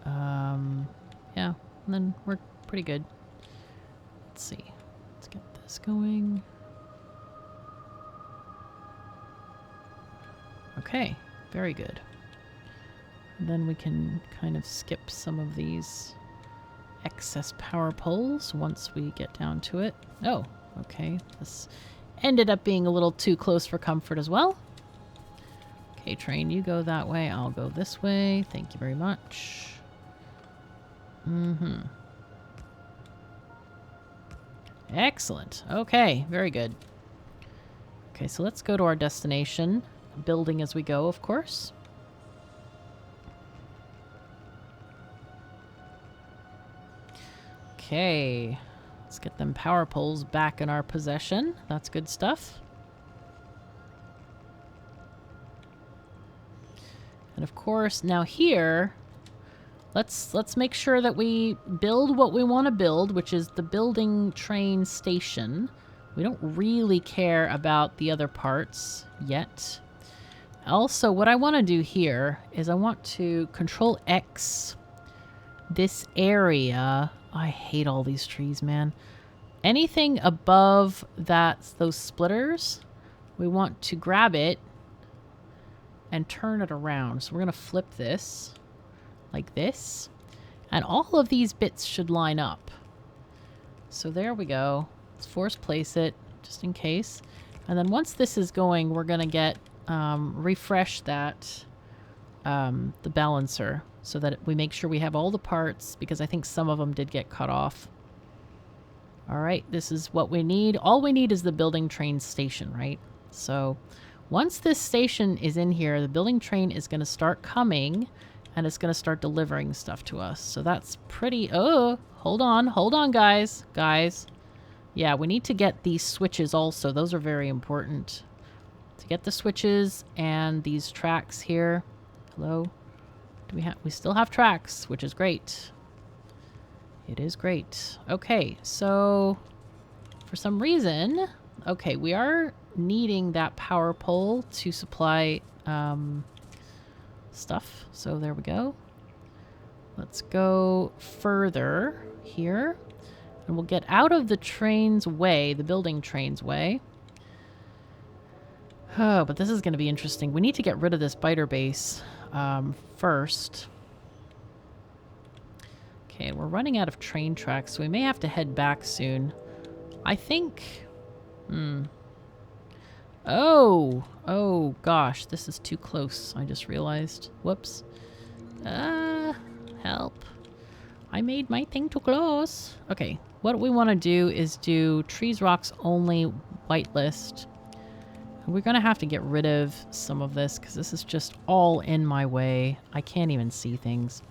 Yeah, and then we're pretty good. Let's see. Let's get this going. Okay, very good. And then we can kind of skip some of these excess power poles once we get down to it. Oh, okay. This ended up being a little too close for comfort as well. Okay, train, you go that way. I'll go this way. Thank you very much. Excellent. Okay, very good. Okay, so let's go to our destination. Building as we go, of course. Okay, let's get them power poles back in our possession. That's good stuff. And of course, now here, let's make sure that we build what we want to build, which is the building train station. We don't really care about the other parts yet. Also, what I want to do here is I want to Control X this area. I hate all these trees, man. anything above those splitters, we want to grab it and turn it around. So we're going to flip this like this. And all of these bits should line up. So there we go. Let's force place it just in case. And then once this is going, we're going to get refresh that the balancer so that we make sure we have all the parts, because I think some of them did get cut off. All right, this is what we need. All we need is the building train station, right? So once this station is in here, the building train is going to start coming and it's going to start delivering stuff to us. So that's pretty... Oh, hold on, guys. Yeah, we need to get these switches also. Those are very important. To get the switches and these tracks here. Hello? We still have tracks, which is great. It is great. Okay, so for some reason, okay, we are needing that power pole to supply stuff. So there we go. Let's go further here. And we'll get out of the train's way, the building train's way. Oh, but this is going to be interesting. We need to get rid of this biter base first. Okay, we're running out of train tracks, so we may have to head back soon. I think... Oh, gosh, this is too close. I just realized. Whoops. Help. I made my thing too close. Okay, what we want to do is do trees, rocks only whitelist. We're going to have to get rid of some of this because this is just all in my way. I can't even see things.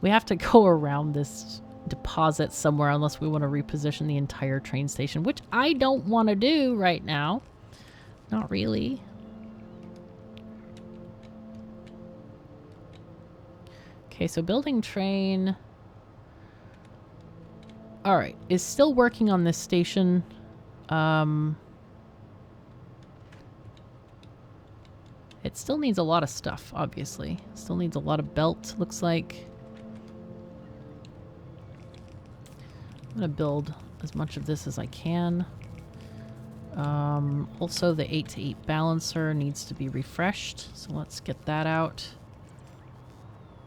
We have to go around this deposit somewhere unless we want to reposition the entire train station, which I don't want to do right now. Not really. Okay, so building train... Alright, is still working on this station. It still needs a lot of stuff, obviously. Still needs a lot of belt, looks like. I'm gonna build as much of this as I can. Also, the 8-to-8 balancer needs to be refreshed, so let's get that out.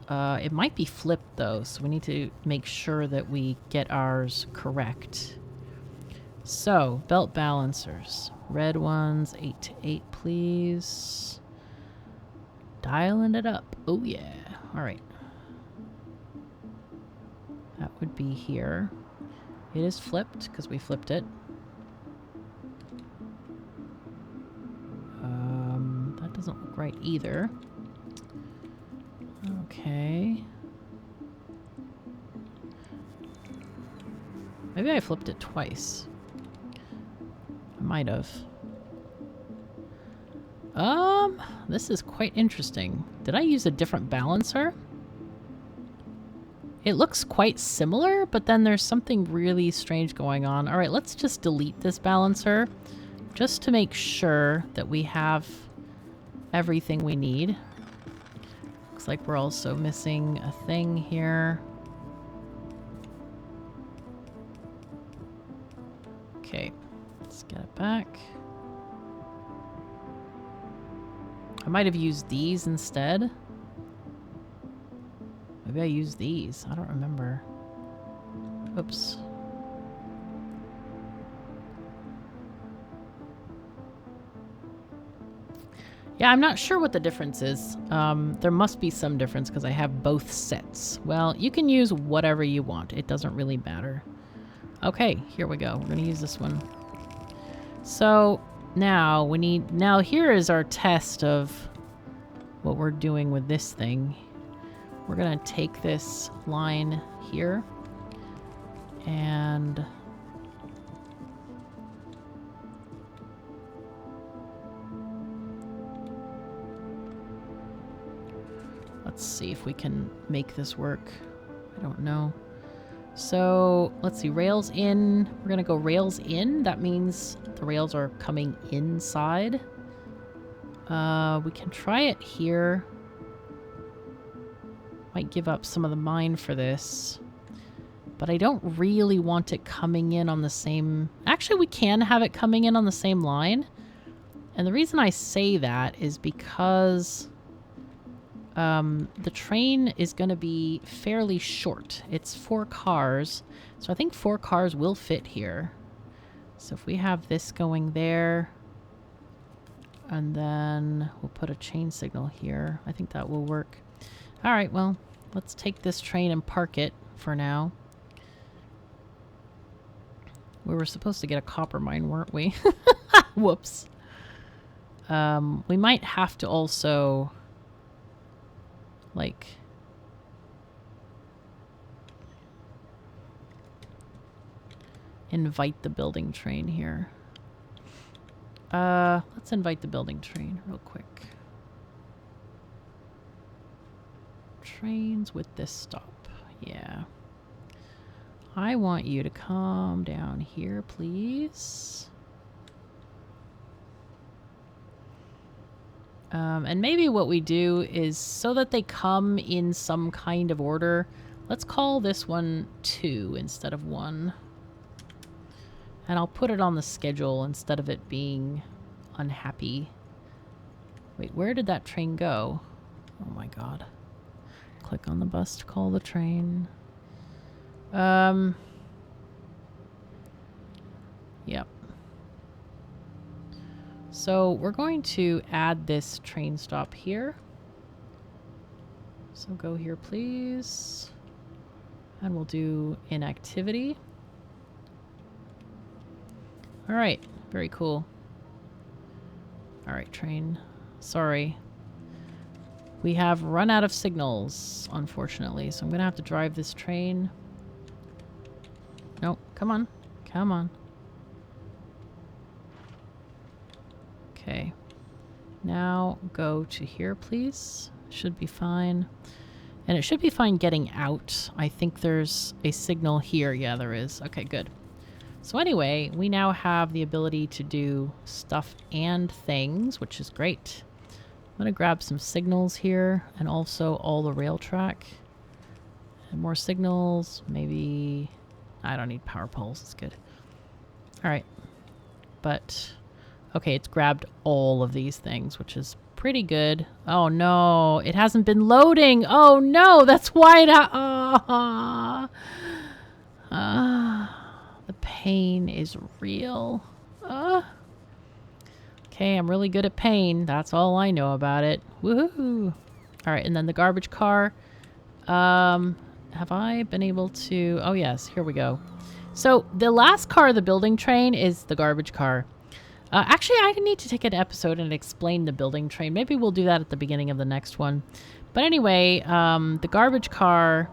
It might be flipped, though, so we need to make sure that we get ours correct. So, belt balancers. Red ones, 8-to-8, please. Dialing it up. Oh, yeah. All right. That would be here. It is flipped, because we flipped it. That doesn't look right either. Okay. Maybe I flipped it twice. I might have. This is quite interesting. Did I use a different balancer? It looks quite similar, but then there's something really strange going on. All right, let's just delete this balancer just to make sure that we have everything we need. Looks like we're also missing a thing here. Okay, let's get it back. I might have used these instead. Maybe I used these. I don't remember. Oops. Yeah, I'm not sure what the difference is. There must be some difference because I have both sets. Well, you can use whatever you want. It doesn't really matter. Okay, here we go. We're going to use this one. So now we need... Now here is our test of what we're doing with this thing. We're going to take this line here and... Let's see if we can make this work. I don't know. So, let's see. Rails in. We're going to go rails in. That means the rails are coming inside. We can try it here. Might give up some of the mine for this. But I don't really want it coming in on the same... Actually, we can have it coming in on the same line. And the reason I say that is because the train is going to be fairly short. It's 4 cars. So I think 4 cars will fit here. So if we have this going there, and then we'll put a chain signal here, I think that will work. All right, well, let's take this train and park it for now. We were supposed to get a copper mine, weren't we? Whoops. We might have to also, like... invite the building train here. Let's invite the building train real quick. Trains with this stop. Yeah. I want you to come down here, please. And maybe what we do is, so that they come in some kind of order, let's call this one 2 instead of 1. And I'll put it on the schedule instead of it being unhappy. Wait, where did that train go? Oh my god. Click on the bus to call the train. Yep. So we're going to add this train stop here. So go here, please. And we'll do inactivity. All right, very cool. All right, train. Sorry. We have run out of signals, unfortunately, so I'm gonna have to drive this train. Nope, come on. Come on. Okay. Now go to here, please. Should be fine. And it should be fine getting out. I think there's a signal here. Yeah, there is. Okay, good. So anyway, we now have the ability to do stuff and things, which is great. I'm going to grab some signals here and also all the rail track. And more signals, maybe... I don't need power poles, it's good. All right. But, okay, it's grabbed all of these things, which is pretty good. Oh no, it hasn't been loading. Oh no, that's why it... the pain is real. Okay, I'm really good at pain. That's all I know about it. Woohoo! All right, and then the garbage car. Have I been able to... Oh, yes, here we go. So the last car of the building train is the garbage car. Actually, I need to take an episode and explain the building train. Maybe we'll do that at the beginning of the next one. But anyway, the garbage car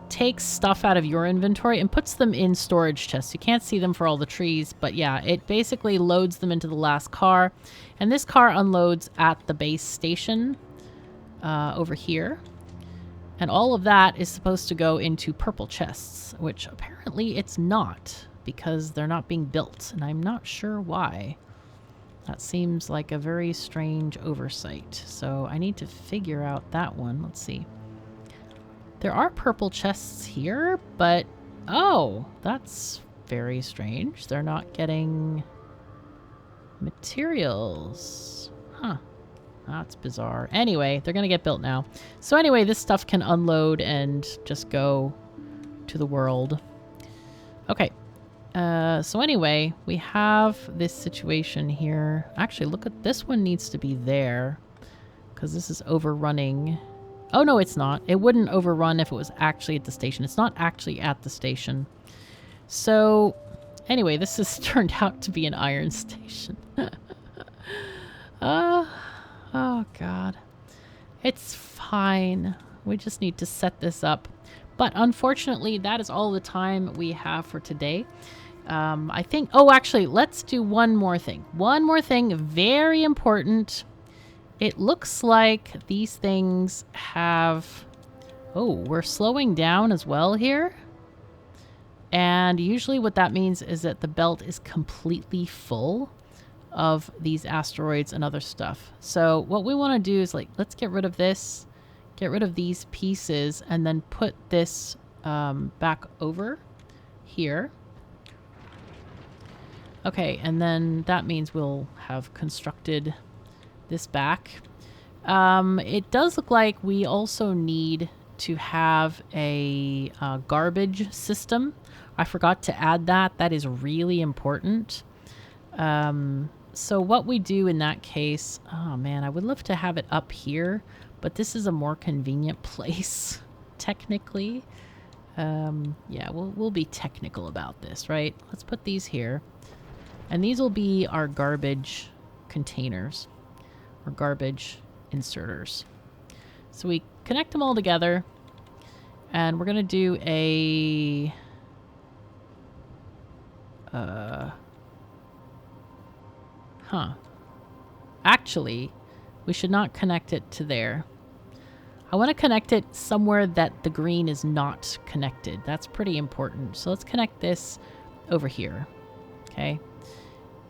takes stuff out of your inventory and puts them in storage chests. You can't see them for all the trees, but yeah, it basically loads them into the last car. And this car unloads at the base station over here. And all of that is supposed to go into purple chests, which apparently it's not, because they're not being built, and I'm not sure why. That seems like a very strange oversight. So I need to figure out that one. Let's see. There are purple chests here, but... Oh, that's very strange. They're not getting materials. Huh. That's bizarre. Anyway, they're going to get built now. So anyway, this stuff can unload and just go to the world. Okay. So anyway, we have this situation here. Actually, look at this one needs to be there because this is overrunning. Oh, no, it's not. It wouldn't overrun if it was actually at the station. It's not actually at the station. So anyway, this has turned out to be an iron station. Oh, God. It's fine. We just need to set this up. But unfortunately, that is all the time we have for today. I think... Oh, actually, let's do one more thing. One more thing, very important. It looks like these things have... Oh, we're slowing down as well here. And usually what that means is that the belt is completely full of these asteroids and other stuff. So what we want to do is, like, let's get rid of this, get rid of these pieces, and then put this back over here. Okay, and then that means we'll have constructed this back. It does look like we also need to have a garbage system. I forgot to add that. That is really important. So what we do in that case, oh man, I would love to have it up here, but this is a more convenient place, technically. Yeah, we'll be technical about this, right? Let's put these here. And these will be our garbage containers, or garbage inserters. So we connect them all together, and we're going to do a... Actually, we should not connect it to there. I want to connect it somewhere that the green is not connected. That's pretty important. So let's connect this over here. Okay.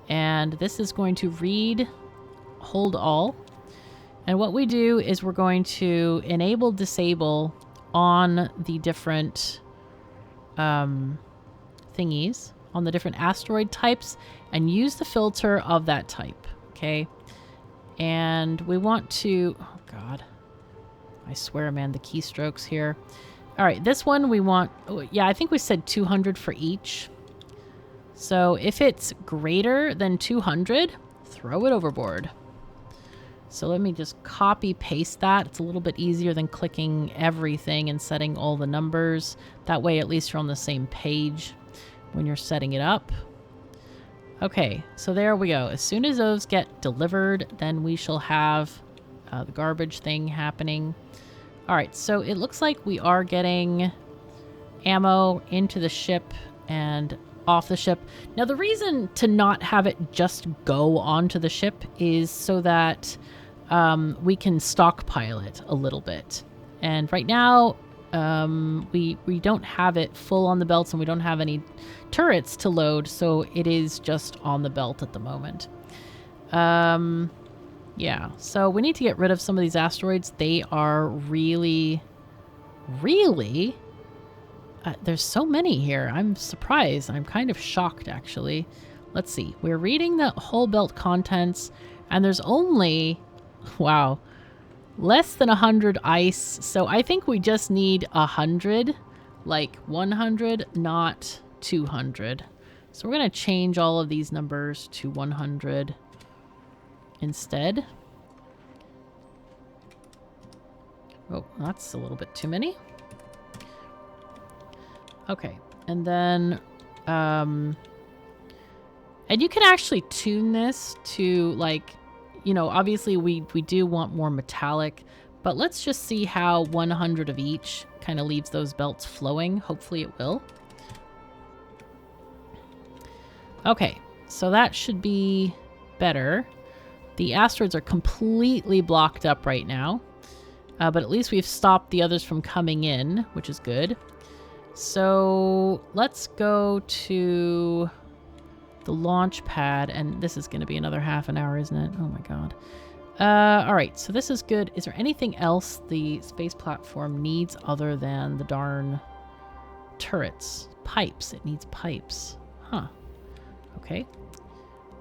And this is going to read hold all. And what we do is we're going to enable disable on the different thingies, on the different asteroid types, and use the filter of that type. Okay. And we want to, oh God, I swear, man, the keystrokes here. All right, this one we want, oh, yeah, I think we said 200 for each. So if it's greater than 200, throw it overboard. So let me just copy paste that. It's a little bit easier than clicking everything and setting all the numbers. That way at least you're on the same page when you're setting it up. Okay, so there we go. As soon as those get delivered, then we shall have the garbage thing happening. All right, so it looks like we are getting ammo into the ship and off the ship. Now, the reason to not have it just go onto the ship is so that we can stockpile it a little bit. And right now, we don't have it full on the belts, and we don't have any turrets to load, so it is just on the belt at the moment. Yeah, so we need to get rid of some of these asteroids. They are really... there's so many here. I'm surprised. I'm kind of shocked, actually. Let's see. We're reading the whole belt contents, and there's only... Wow. Less than 100 ice. So I think we just need 100. Like 100, not 200. So we're going to change all of these numbers to 100 instead. Oh, that's a little bit too many. Okay, and then, and you can actually tune this to, like, you know, obviously we do want more metallic, but let's just see how 100 of each kind of leaves those belts flowing. Hopefully it will. Okay, so that should be better. The asteroids are completely blocked up right now, but at least we've stopped the others from coming in, which is good. So let's go to the launch pad, and this is going to be another half an hour, isn't it? Oh my God. All right, so this is good. Is there anything else the space platform needs other than the darn turrets? Pipes. It needs pipes. Huh. Okay.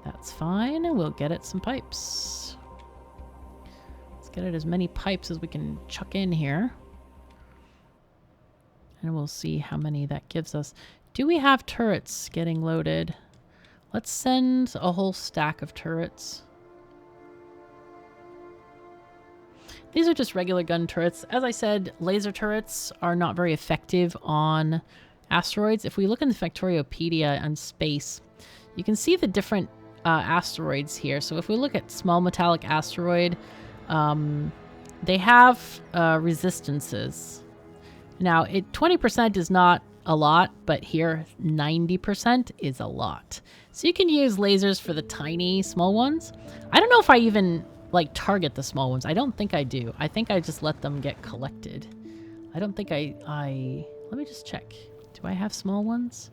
That's fine. We'll get it some pipes. Let's get it as many pipes as we can chuck in here. And we'll see how many that gives us. Do we have turrets getting loaded? Let's send a whole stack of turrets. These are just regular gun turrets. As I said, laser turrets are not very effective on asteroids. If we look in the Factoriopedia on space, you can see the different asteroids here. So if we look at small metallic asteroid, they have resistances. Now, 20% is not a lot, but here 90% is a lot. So you can use lasers for the tiny, small ones. I don't know if I even, like, target the small ones. I don't think I do. I think I just let them get collected. I don't think I... Let me just check. Do I have small ones?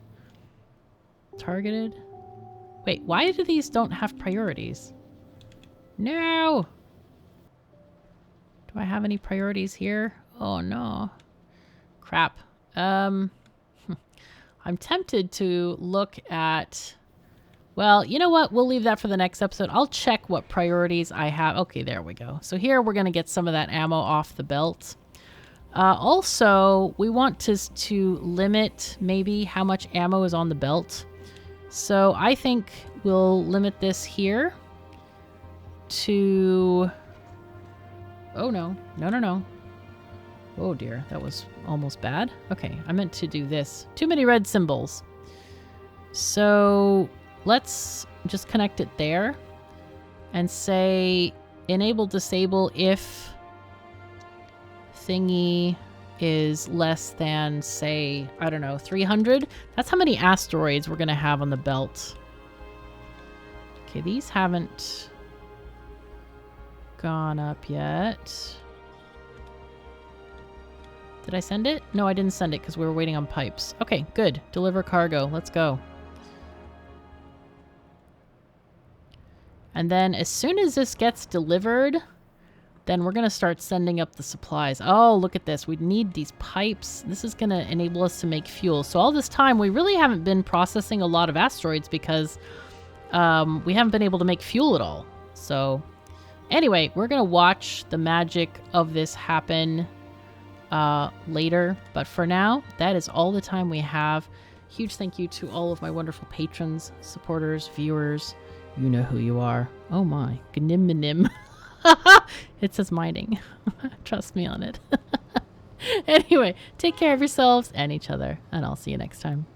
Targeted? Wait, why do these don't have priorities? No! Do I have any priorities here? Oh, no. Crap. I'm tempted to look at... Well, you know what? We'll leave that for the next episode. I'll check what priorities I have. Okay, there we go. So here we're going to get some of that ammo off the belt. Also, we want to limit maybe how much ammo is on the belt. So I think we'll limit this here to... Oh, no. No, no, no. Oh, dear. That was almost bad. Okay, I meant to do this. Too many red symbols. So... let's just connect it there and say enable disable if thingy is less than, say, I don't know, 300. That's how many asteroids we're going to have on the belt. Okay, these haven't gone up yet. Did I send it? No, I didn't send it because we were waiting on pipes. Okay, good. Deliver cargo. Let's go. And then as soon as this gets delivered, then we're going to start sending up the supplies. Oh, look at this. We need these pipes. This is going to enable us to make fuel. So all this time, we really haven't been processing a lot of asteroids because we haven't been able to make fuel at all. So anyway, we're going to watch the magic of this happen later. But for now, that is all the time we have. Huge thank you to all of my wonderful patrons, supporters, viewers. You know who you are. Oh my. Gnimminim. It says mining. Trust me on it. Anyway, take care of yourselves and each other, and I'll see you next time.